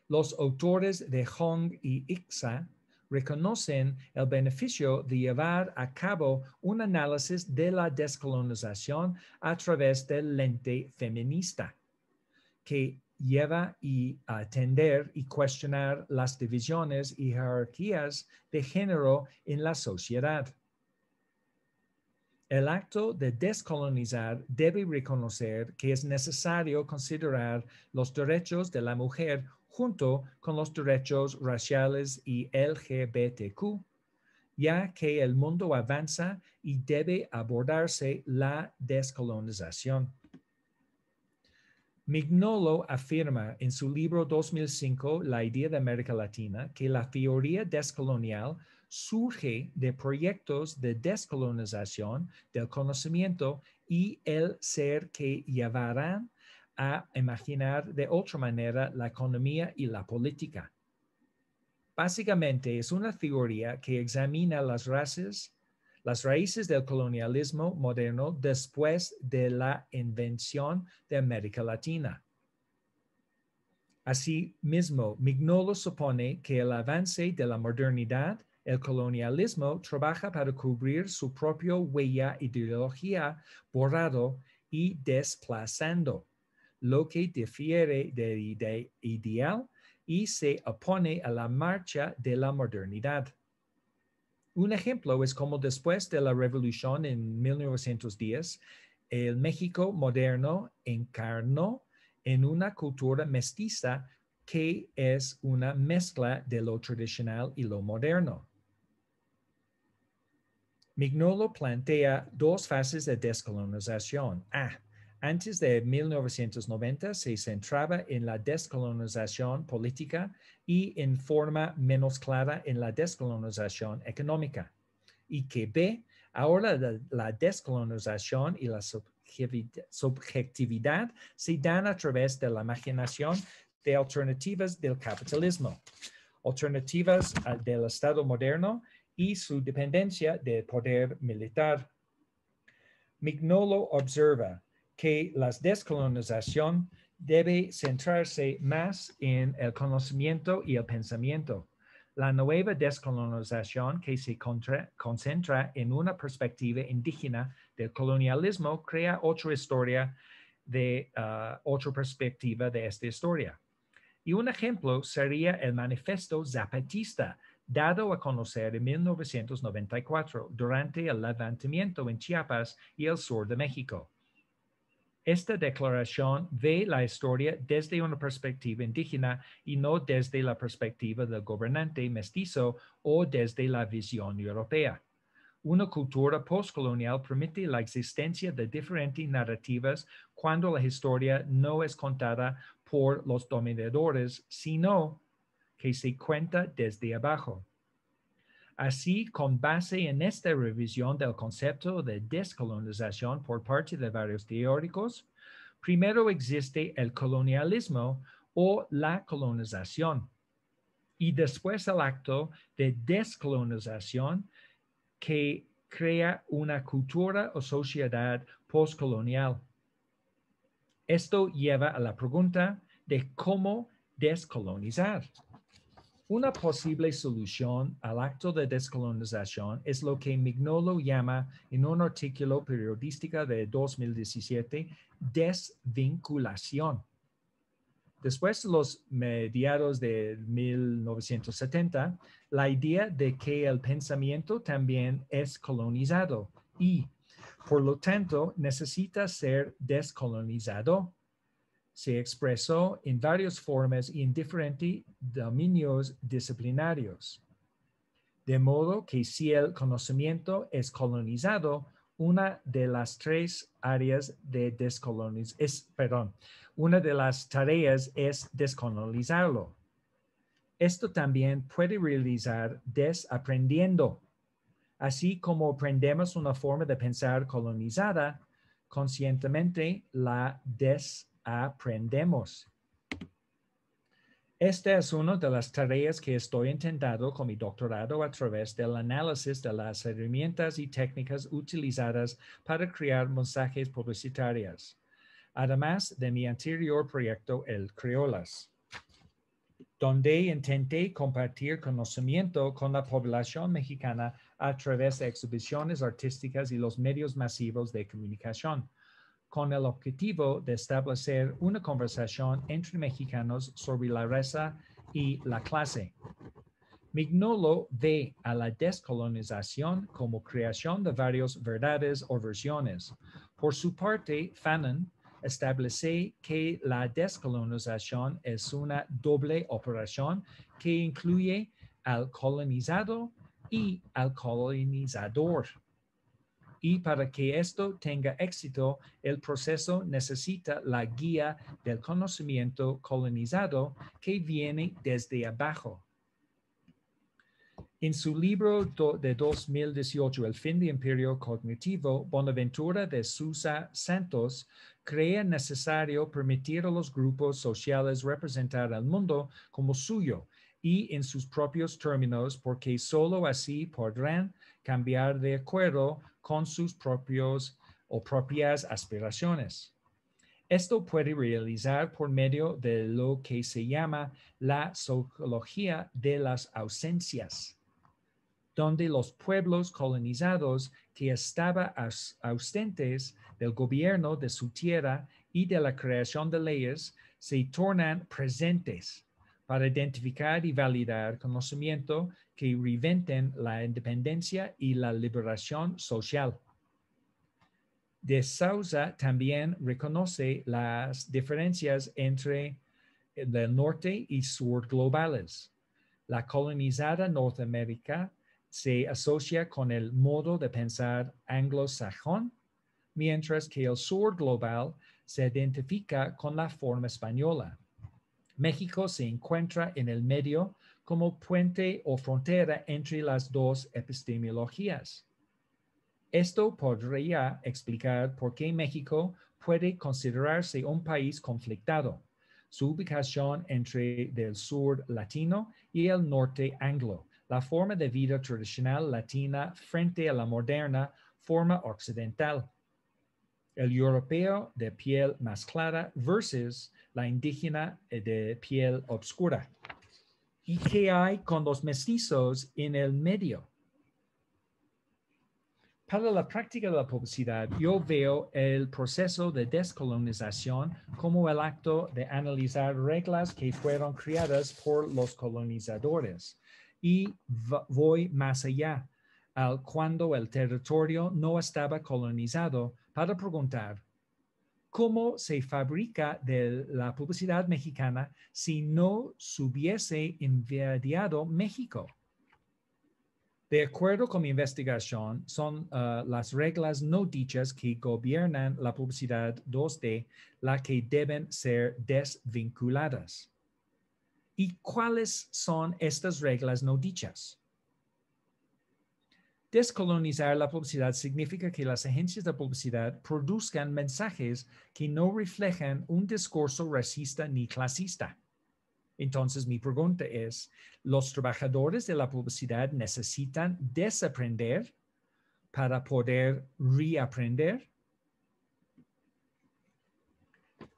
Los autores de Hong y Ixa reconocen el beneficio de llevar a cabo un análisis de la descolonización a través del lente feminista, que lleva a atender y cuestionar las divisiones y jerarquías de género en la sociedad. El acto de descolonizar debe reconocer que es necesario considerar los derechos de la mujer junto con los derechos raciales y LGBTQ, ya que el mundo avanza y debe abordarse la descolonización. Mignolo afirma en su libro 2005, La idea de América Latina, que la teoría descolonial surge de proyectos de descolonización del conocimiento y el ser que llevarán a imaginar de otra manera la economía y la política. Básicamente es una teoría que examina las raíces del colonialismo moderno después de la invención de América Latina. Asimismo, Mignolo supone que el avance de la modernidad, el colonialismo trabaja para cubrir su propia huella ideología borrado y desplazando, lo que difiere del ideal y se opone a la marcha de la modernidad. Un ejemplo es como después de la revolución en 1910, el México moderno encarnó en una cultura mestiza que es una mezcla de lo tradicional y lo moderno. Mignolo plantea dos fases de descolonización. Antes de 1990 se centraba en la descolonización política y en forma menos clara en la descolonización económica. Y que B, ahora la descolonización y la subjetividad se dan a través de la imaginación de alternativas del capitalismo, alternativas del Estado moderno y su dependencia del poder militar. Mignolo observa que la descolonización debe centrarse más en el conocimiento y el pensamiento. La nueva descolonización que se concentra en una perspectiva indígena del colonialismo crea otra historia otra perspectiva de esta historia. Y un ejemplo sería el Manifiesto Zapatista, dado a conocer en 1994 durante el levantamiento en Chiapas y el sur de México. Esta declaración ve la historia desde una perspectiva indígena y no desde la perspectiva del gobernante mestizo o desde la visión europea. Una cultura postcolonial permite la existencia de diferentes narrativas cuando la historia no es contada por los dominadores, sino que se cuenta desde abajo. Así, con base en esta revisión del concepto de descolonización por parte de varios teóricos, primero existe el colonialismo o la colonización, y después el acto de descolonización que crea una cultura o sociedad postcolonial. Esto lleva a la pregunta de cómo descolonizar. Una posible solución al acto de descolonización es lo que Mignolo llama en un artículo periodístico de 2017 desvinculación. Después de los mediados de 1970, la idea de que el pensamiento también es colonizado y, por lo tanto, necesita ser descolonizado, se expresó en varias formas y en diferentes dominios disciplinarios. De modo que si el conocimiento es colonizado, una de las tres áreas de una de las tareas es descolonizarlo. Esto también puede realizar desaprendiendo. Así como aprendemos una forma de pensar colonizada, conscientemente la desaprendemos. Esta es una de las tareas que estoy intentando con mi doctorado a través del análisis de las herramientas y técnicas utilizadas para crear mensajes publicitarios, además de mi anterior proyecto, el Criolas, donde intenté compartir conocimiento con la población mexicana a través de exhibiciones artísticas y los medios masivos de comunicación, con el objetivo de establecer una conversación entre mexicanos sobre la raza y la clase. Mignolo ve a la descolonización como creación de varias verdades o versiones. Por su parte, Fanon establece que la descolonización es una doble operación que incluye al colonizado y al colonizador. Y para que esto tenga éxito, el proceso necesita la guía del conocimiento colonizado que viene desde abajo. En su libro de 2018, El fin del imperio cognitivo, Bonaventura de Sousa Santos cree necesario permitir a los grupos sociales representar al mundo como suyo y en sus propios términos, porque solo así podrán cambiar de acuerdo con sus propios o propias aspiraciones. Esto puede realizar por medio de lo que se llama la sociología de las ausencias, donde los pueblos colonizados que estaban ausentes del gobierno de su tierra y de la creación de leyes se tornan presentes para identificar y validar conocimiento que reinventen la independencia y la liberación social. De Sousa también reconoce las diferencias entre el norte y sur globales. La colonizada Norteamérica se asocia con el modo de pensar anglosajón, mientras que el sur global se identifica con la forma española. México se encuentra en el medio como puente o frontera entre las dos epistemologías. Esto podría explicar por qué México puede considerarse un país conflictado. Su ubicación entre el sur latino y el norte anglo, la forma de vida tradicional latina frente a la moderna forma occidental. El europeo de piel más clara versus la indígena de piel oscura. ¿Y qué hay con los mestizos en el medio? Para la práctica de la publicidad, yo veo el proceso de descolonización como el acto de analizar reglas que fueron creadas por los colonizadores. Y voy más allá, al cuando el territorio no estaba colonizado, para preguntar, ¿cómo se fabrica de la publicidad mexicana si no se hubiese invadido México? De acuerdo con mi investigación, son las reglas no dichas que gobiernan la publicidad 2D las que deben ser desvinculadas. ¿Y cuáles son estas reglas no dichas? Descolonizar la publicidad significa que las agencias de publicidad produzcan mensajes que no reflejan un discurso racista ni clasista. Entonces, mi pregunta es, ¿los trabajadores de la publicidad necesitan desaprender para poder reaprender?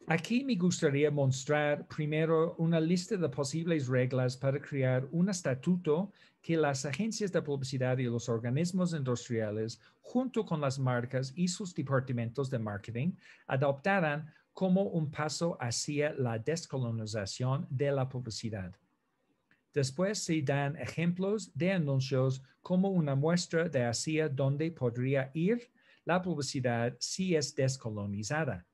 Aquí me gustaría mostrar primero una lista de posibles reglas para crear un estatuto que las agencias de publicidad y los organismos industriales, junto con las marcas y sus departamentos de marketing, adoptaran como un paso hacia la descolonización de la publicidad. Después se dan ejemplos de anuncios como una muestra de hacia dónde podría ir la publicidad si es descolonizada.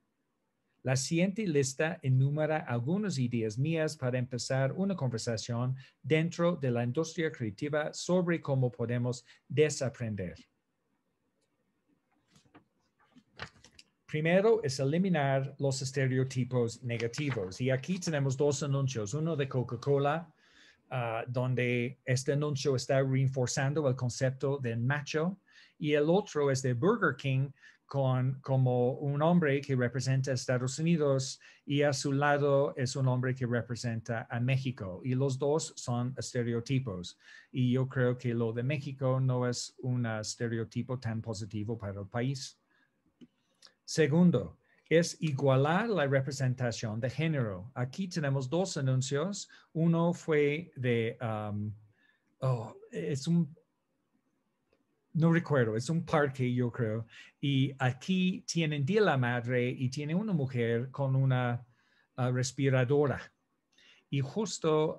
La siguiente lista enumera algunas ideas mías para empezar una conversación dentro de la industria creativa sobre cómo podemos desaprender. Primero es eliminar los estereotipos negativos. Y aquí tenemos dos anuncios, uno de Coca-Cola, donde este anuncio está reforzando el concepto del macho, y el otro es de Burger King, como un hombre que representa a Estados Unidos y a su lado es un hombre que representa a México. Y los dos son estereotipos. Y yo creo que lo de México no es un estereotipo tan positivo para el país. Segundo, es igualar la representación de género. Aquí tenemos dos anuncios. Uno fue de, no recuerdo, es un parque, yo creo. Y aquí tienen Día de la Madre y tiene una mujer con una respiradora. Y justo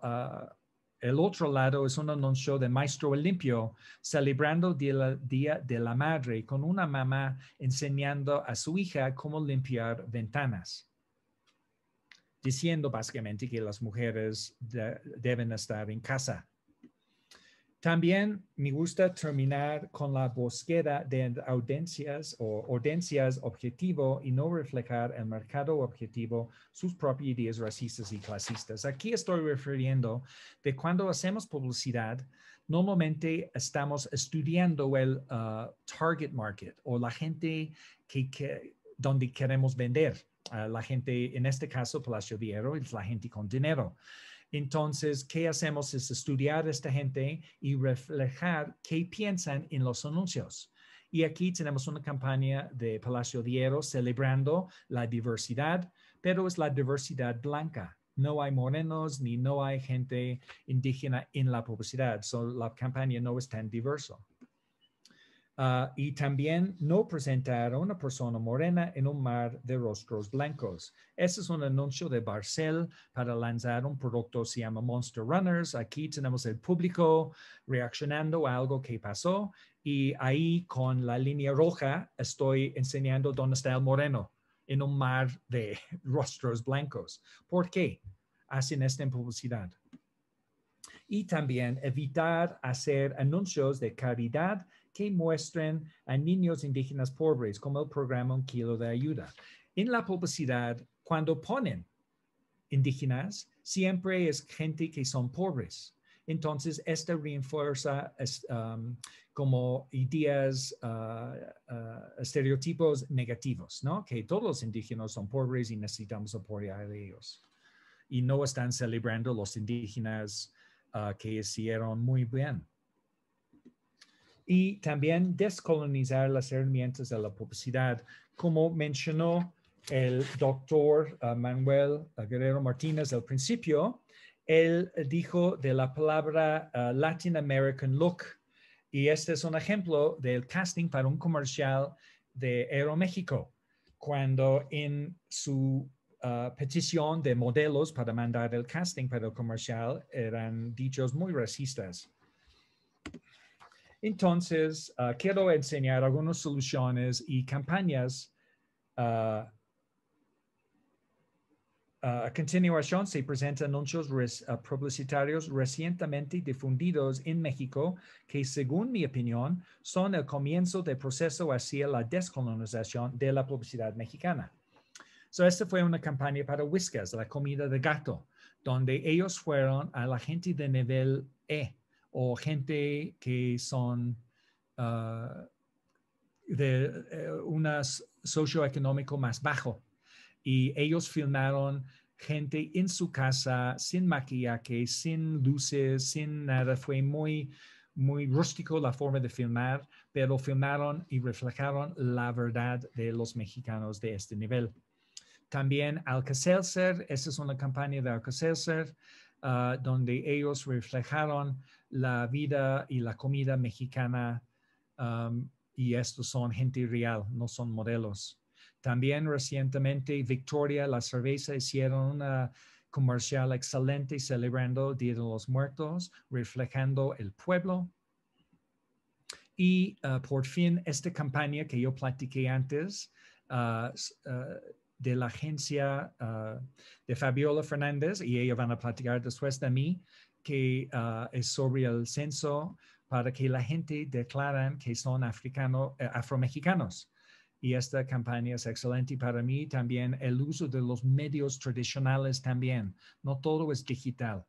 el otro lado es un anuncio de Maestro Olimpio celebrando el Día de la Madre con una mamá enseñando a su hija cómo limpiar ventanas, diciendo básicamente que las mujeres deben estar en casa. También me gusta terminar con la búsqueda de audiencias o audiencias objetivo y no reflejar el mercado objetivo sus propias ideas racistas y clasistas. Aquí estoy refiriendo de cuando hacemos publicidad, normalmente estamos estudiando el target market o la gente donde queremos vender. La gente, en este caso, Palacio de Hierro, es la gente con dinero. Entonces, ¿qué hacemos? Es estudiar a esta gente y reflejar qué piensan en los anuncios. Y aquí tenemos una campaña de Palacio de Hierro celebrando la diversidad, pero es la diversidad blanca. No hay morenos ni no hay gente indígena en la publicidad. La campaña no es tan diversa. Y también no presentar a una persona morena en un mar de rostros blancos. Ese es un anuncio de Barcel para lanzar un producto, se llama Monster Runners. Aquí tenemos el público reaccionando a algo que pasó y ahí con la línea roja estoy enseñando dónde está el moreno en un mar de rostros blancos. ¿Por qué hacen esta en publicidad? Y también evitar hacer anuncios de caridad que muestren a niños indígenas pobres, como el programa Un Kilo de Ayuda. En la publicidad, cuando ponen indígenas, siempre es gente que son pobres. Entonces, esto refuerza como ideas, estereotipos negativos, ¿no? Que todos los indígenas son pobres y necesitamos apoyar a ellos. Y no están celebrando los indígenas que hicieron muy bien. Y también descolonizar las herramientas de la publicidad, como mencionó el doctor Manuel Guerrero Martínez al principio. Él dijo de la palabra Latin American look Y este es un ejemplo del casting para un comercial de Aeroméxico, cuando en su petición de modelos para mandar el casting para el comercial eran dichos muy racistas. Entonces, quiero enseñar algunas soluciones y campañas. A continuación, se presentan anuncios publicitarios recientemente difundidos en México que, según mi opinión, son el comienzo del proceso hacia la descolonización de la publicidad mexicana. Esta fue una campaña para Whiskas, la comida de gato, donde ellos fueron a la gente de nivel E o gente que son de un socioeconómico más bajo. Y ellos filmaron gente en su casa sin maquillaje, sin luces, sin nada. Fue muy, muy rústico la forma de filmar, pero filmaron y reflejaron la verdad de los mexicanos de este nivel. También Alka-Seltzer, esta es una campaña de Alka-Seltzer, donde ellos reflejaron la vida y la comida mexicana, y estos son gente real, no son modelos. También recientemente Victoria, la cerveza, hicieron una comercial excelente celebrando el Día de los Muertos, reflejando el pueblo. Y por fin esta campaña que yo platiqué antes de la agencia de Fabiola Fernández, y ella van a platicar después de mí, que es sobre el censo para que la gente declaran que son afromexicanos. Y esta campaña es excelente para mí. También el uso de los medios tradicionales también. No todo es digital.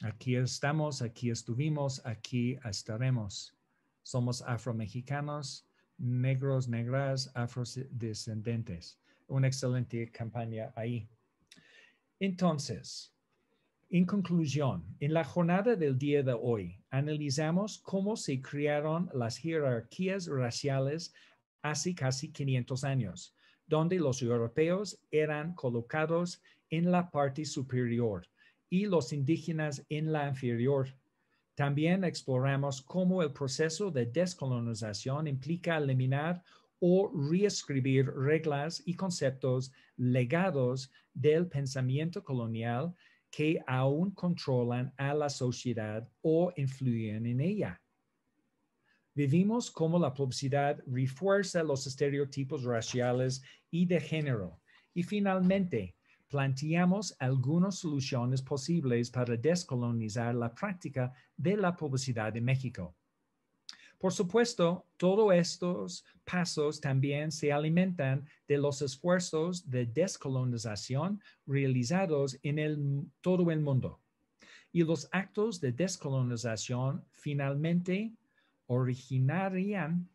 Aquí estamos, aquí estuvimos, aquí estaremos. Somos afromexicanos, negros, negras, afrodescendentes. Una excelente campaña ahí. Entonces, en conclusión, en la jornada del día de hoy, analizamos cómo se crearon las jerarquías raciales hace casi 500 años, donde los europeos eran colocados en la parte superior y los indígenas en la inferior. También exploramos cómo el proceso de descolonización implica eliminar o reescribir reglas y conceptos legados del pensamiento colonial que aún controlan a la sociedad o influyen en ella. Vivimos cómo la publicidad refuerza los estereotipos raciales y de género. Y finalmente, planteamos algunas soluciones posibles para descolonizar la práctica de la publicidad en México. Por supuesto, todos estos pasos también se alimentan de los esfuerzos de descolonización realizados en todo el mundo. Y los actos de descolonización finalmente originarán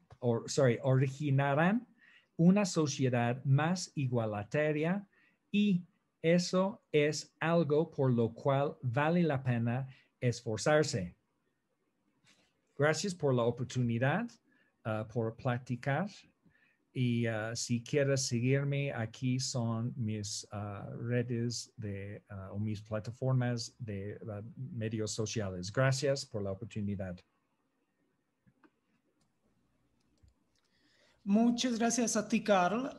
una sociedad más igualitaria, y eso es algo por lo cual vale la pena esforzarse. Gracias por la oportunidad, por platicar. Y si quieres seguirme, aquí son mis redes o mis plataformas de medios sociales. Gracias por la oportunidad. Muchas gracias a ti, Carl.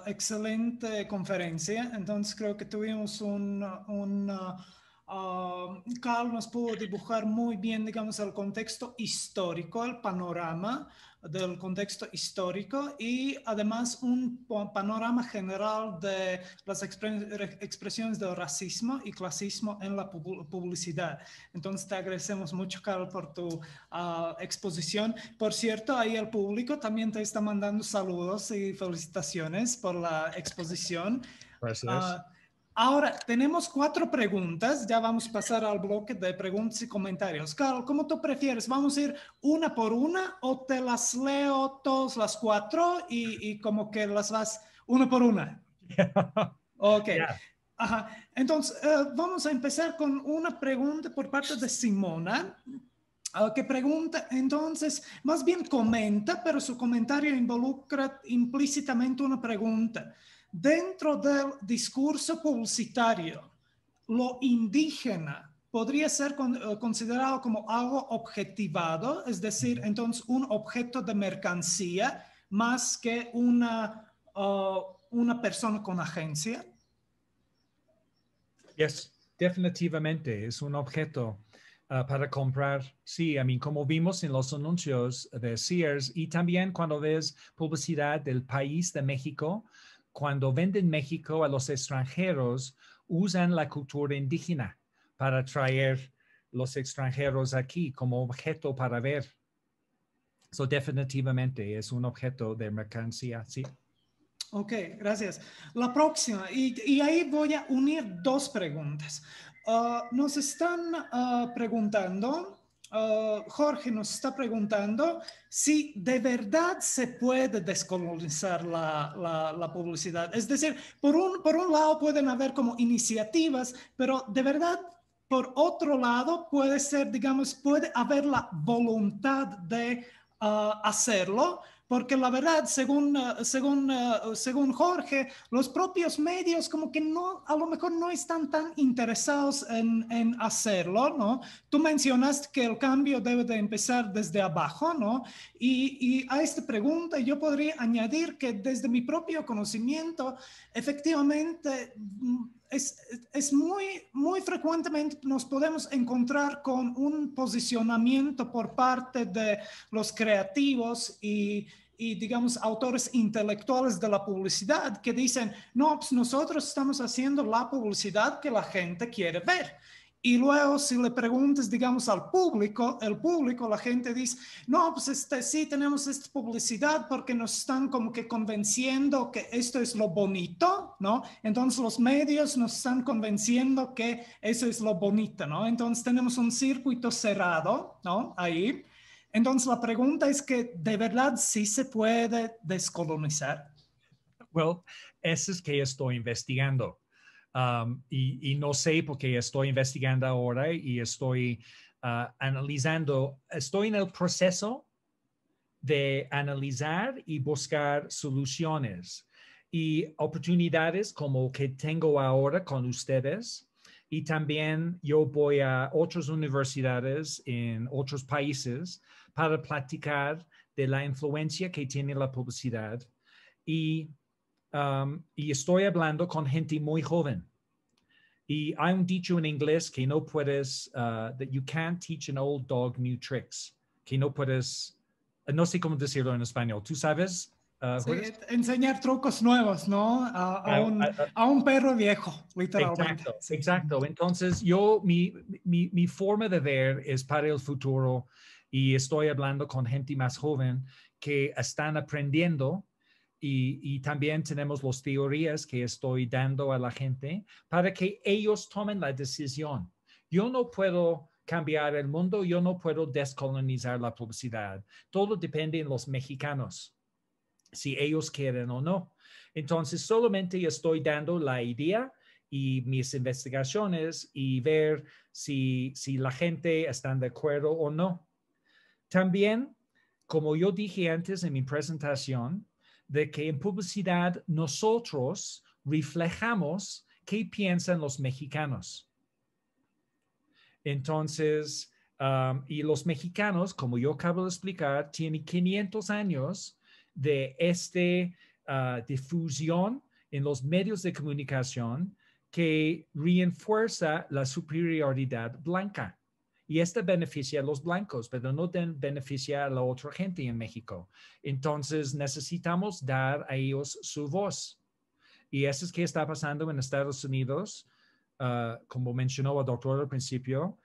Excelente conferencia. Entonces creo que tuvimos Carl nos pudo dibujar muy bien, digamos, el contexto histórico, el panorama del contexto histórico, y además un panorama general de las expresiones del racismo y clasismo en la publicidad. Entonces te agradecemos mucho, Carl, por tu exposición. Por cierto, ahí el público también te está mandando saludos y felicitaciones por la exposición. Gracias. Ahora, tenemos 4 preguntas. Ya vamos a pasar al bloque de preguntas y comentarios. Carl, ¿cómo tú prefieres? ¿Vamos a ir una por una o te las leo todas las 4 y como que las vas una por una? Ok. Yeah. Ajá. Entonces, vamos a empezar con una pregunta por parte de Simona, que pregunta, entonces, más bien comenta, pero su comentario involucra implícitamente una pregunta. Dentro del discurso publicitario, lo indígena podría ser considerado como algo objetivado, es decir, entonces un objeto de mercancía más que una persona con agencia. Yes, definitivamente es un objeto para comprar. Sí, como vimos en los anuncios de Sears y también cuando ves publicidad del país de México, cuando venden México a los extranjeros, usan la cultura indígena para traer los extranjeros aquí como objeto para ver. So definitivamente es un objeto de mercancía, sí. Ok, gracias. La próxima, y ahí voy a unir dos preguntas. Nos están preguntando, Jorge nos está preguntando si de verdad se puede descolonizar la publicidad. Es decir, por un lado pueden haber como iniciativas, pero de verdad, por otro lado, puede ser, digamos, puede haber la voluntad de hacerlo. Porque la verdad, según Jorge, los propios medios como que no, a lo mejor no están tan interesados en hacerlo, ¿no? Tú mencionaste que el cambio debe de empezar desde abajo, ¿no? Y a esta pregunta yo podría añadir que desde mi propio conocimiento, efectivamente, es muy frecuentemente nos podemos encontrar con un posicionamiento por parte de los creativos y digamos, autores intelectuales de la publicidad que dicen, no, pues nosotros estamos haciendo la publicidad que la gente quiere ver. Y luego si le preguntas, digamos, al público, la gente dice, no, pues sí tenemos esta publicidad porque nos están como que convenciendo que esto es lo bonito, ¿no? Entonces los medios nos están convenciendo que eso es lo bonito, ¿no? Entonces tenemos un circuito cerrado, ¿no? Ahí. Entonces la pregunta es que de verdad sí se puede descolonizar. Well, eso es que estoy investigando. Y no sé por qué estoy investigando ahora y estoy analizando, estoy en el proceso de analizar y buscar soluciones y oportunidades como que tengo ahora con ustedes. Y también yo voy a otras universidades en otros países para platicar de la influencia que tiene la publicidad. Y estoy hablando con gente muy joven. Y hay un dicho en inglés que no puedes, that you can't teach an old dog new tricks, que no puedes, no sé cómo decirlo en español. ¿Tú sabes? Sí, enseñar trucos nuevos, ¿no? A un perro viejo, literalmente. Exacto, Sí. exacto. Entonces, mi forma de ver es para el futuro y estoy hablando con gente más joven que están aprendiendo y también tenemos las teorías que estoy dando a la gente para que ellos tomen la decisión. Yo no puedo cambiar el mundo, yo no puedo descolonizar la publicidad. Todo depende de los mexicanos, si ellos quieren o no. Entonces, solamente estoy dando la idea y mis investigaciones y ver si la gente está de acuerdo o no. También, como yo dije antes en mi presentación, de que en publicidad nosotros reflejamos qué piensan los mexicanos. Entonces, y los mexicanos, como yo acabo de explicar, tienen 500 años de difusión en los medios de comunicación que refuerza la superioridad blanca. Y beneficia a los blancos, pero no beneficia a la otra gente en México. Entonces necesitamos dar a ellos su voz. Y eso es que está pasando en Estados Unidos, como mencionó el doctor al principio,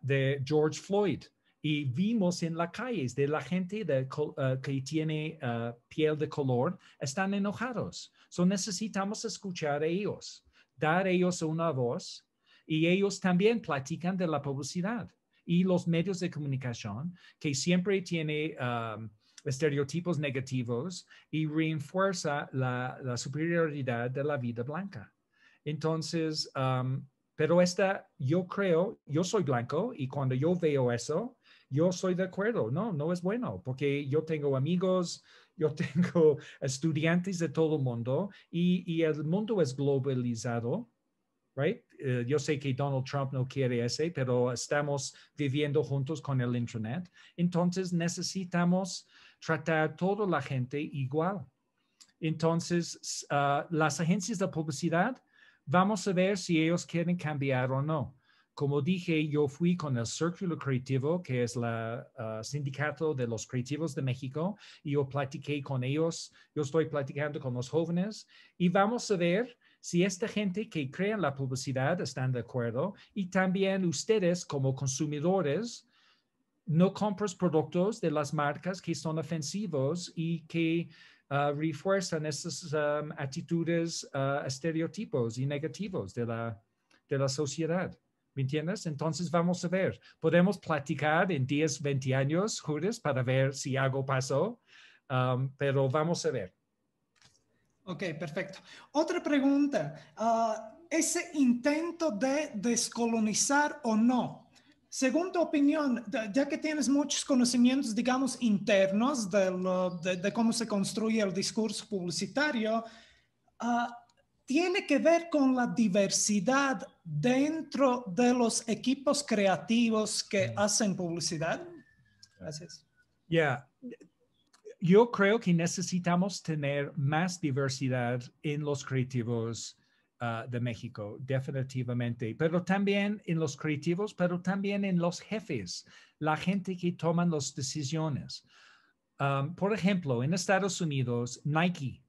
de George Floyd. Y vimos en las calles de la gente que tiene piel de color, están enojados. So necesitamos escuchar a ellos, dar a ellos una voz. Y ellos también platican de la publicidad y los medios de comunicación que siempre tiene estereotipos negativos y refuerza la superioridad de la vida blanca. Entonces, pero yo creo, yo soy blanco y cuando yo veo eso, yo soy de acuerdo. No es bueno porque yo tengo amigos, yo tengo estudiantes de todo el mundo y el mundo es globalizado. Right? yo sé que Donald Trump no quiere ese, pero estamos viviendo juntos con el Internet. Entonces necesitamos tratar a toda la gente igual. Entonces, las agencias de publicidad, vamos a ver si ellos quieren cambiar o no. Como dije, yo fui con el Círculo Creativo, que es el sindicato de los creativos de México, y yo platiqué con ellos. Yo estoy platicando con los jóvenes y vamos a ver si esta gente que crea la publicidad están de acuerdo, y también ustedes como consumidores no compras productos de las marcas que son ofensivos y que refuerzan esas actitudes, estereotipos y negativos de la sociedad. ¿Me entiendes? Entonces vamos a ver. Podemos platicar en 10, 20 años, Judas, para ver si algo pasó, pero vamos a ver. Ok, perfecto. Otra pregunta. ¿Ese intento de descolonizar o no? Según tu opinión, ya que tienes muchos conocimientos, digamos, internos de cómo se construye el discurso publicitario, ¿tiene que ver con la diversidad dentro de los equipos creativos que hacen publicidad? Gracias. Yeah. Yo creo que necesitamos tener más diversidad en los creativos de México, definitivamente, pero también en los creativos, pero también en los jefes, la gente que toma las decisiones. Por ejemplo, en Estados Unidos, Nike,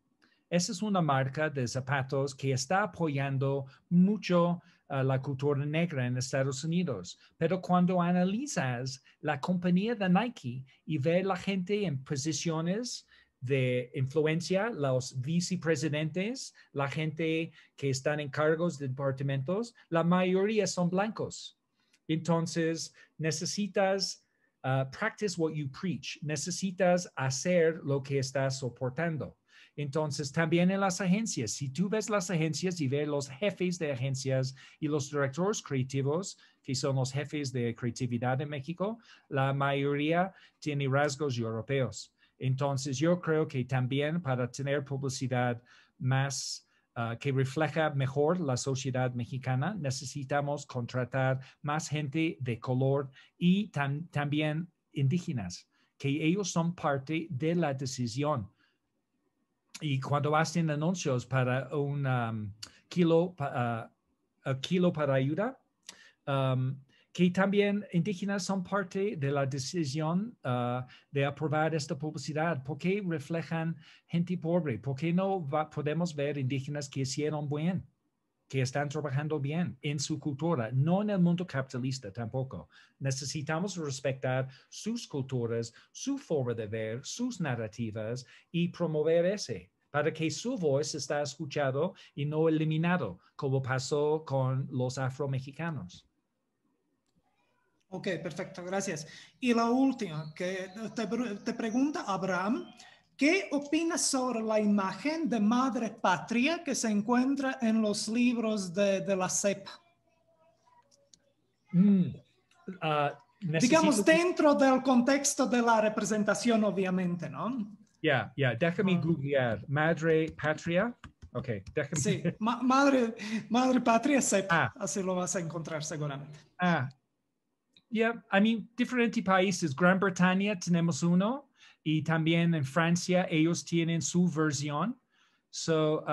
esa es una marca de zapatos que está apoyando mucho la cultura negra en Estados Unidos. Pero cuando analizas la compañía de Nike y ves la gente en posiciones de influencia, los vicepresidentes, la gente que están en cargos de departamentos, la mayoría son blancos. Entonces, necesitas practice what you preach. Necesitas hacer lo que estás soportando. Entonces, también en las agencias, si tú ves las agencias y ves los jefes de agencias y los directores creativos, que son los jefes de creatividad en México, la mayoría tiene rasgos europeos. Entonces, yo creo que también para tener publicidad más que refleja mejor la sociedad mexicana, necesitamos contratar más gente de color y también indígenas, que ellos son parte de la decisión. Y cuando hacen anuncios para un kilo para ayuda, que también indígenas son parte de la decisión de aprobar esta publicidad. ¿Por qué reflejan gente pobre? ¿Por qué no podemos ver indígenas que hicieron bien, que están trabajando bien en su cultura, no en el mundo capitalista tampoco? Necesitamos respetar sus culturas, su forma de ver, sus narrativas y promover ese, para que su voz esté escuchado y no eliminado, como pasó con los afromexicanos. Ok, perfecto, gracias. Y la última, que te pregunta Abraham, ¿qué opinas sobre la imagen de madre patria que se encuentra en los libros de la SEP? Digamos, dentro del contexto de la representación, obviamente, ¿no? Ya, déjame googlear. Madre patria. Ok, déjame. Sí, madre patria SEP, así lo vas a encontrar seguramente. Yeah, I mean, diferentes países. Gran Bretaña tenemos uno y también en Francia ellos tienen su versión. So,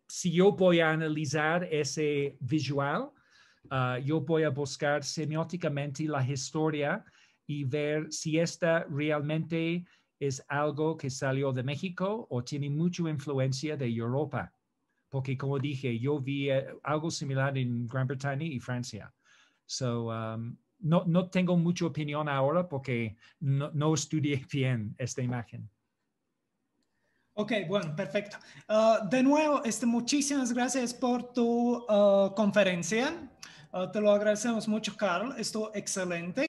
si yo voy a analizar ese visual, yo voy a buscar semióticamente la historia y ver si esta realmente es algo que salió de México o tiene mucha influencia de Europa. Porque como dije, yo vi algo similar en Gran Bretaña y Francia. So, no tengo mucha opinión ahora porque no estudié bien esta imagen. Ok, bueno, perfecto. De nuevo, muchísimas gracias por tu conferencia. Te lo agradecemos mucho, Carl. Estuvo excelente.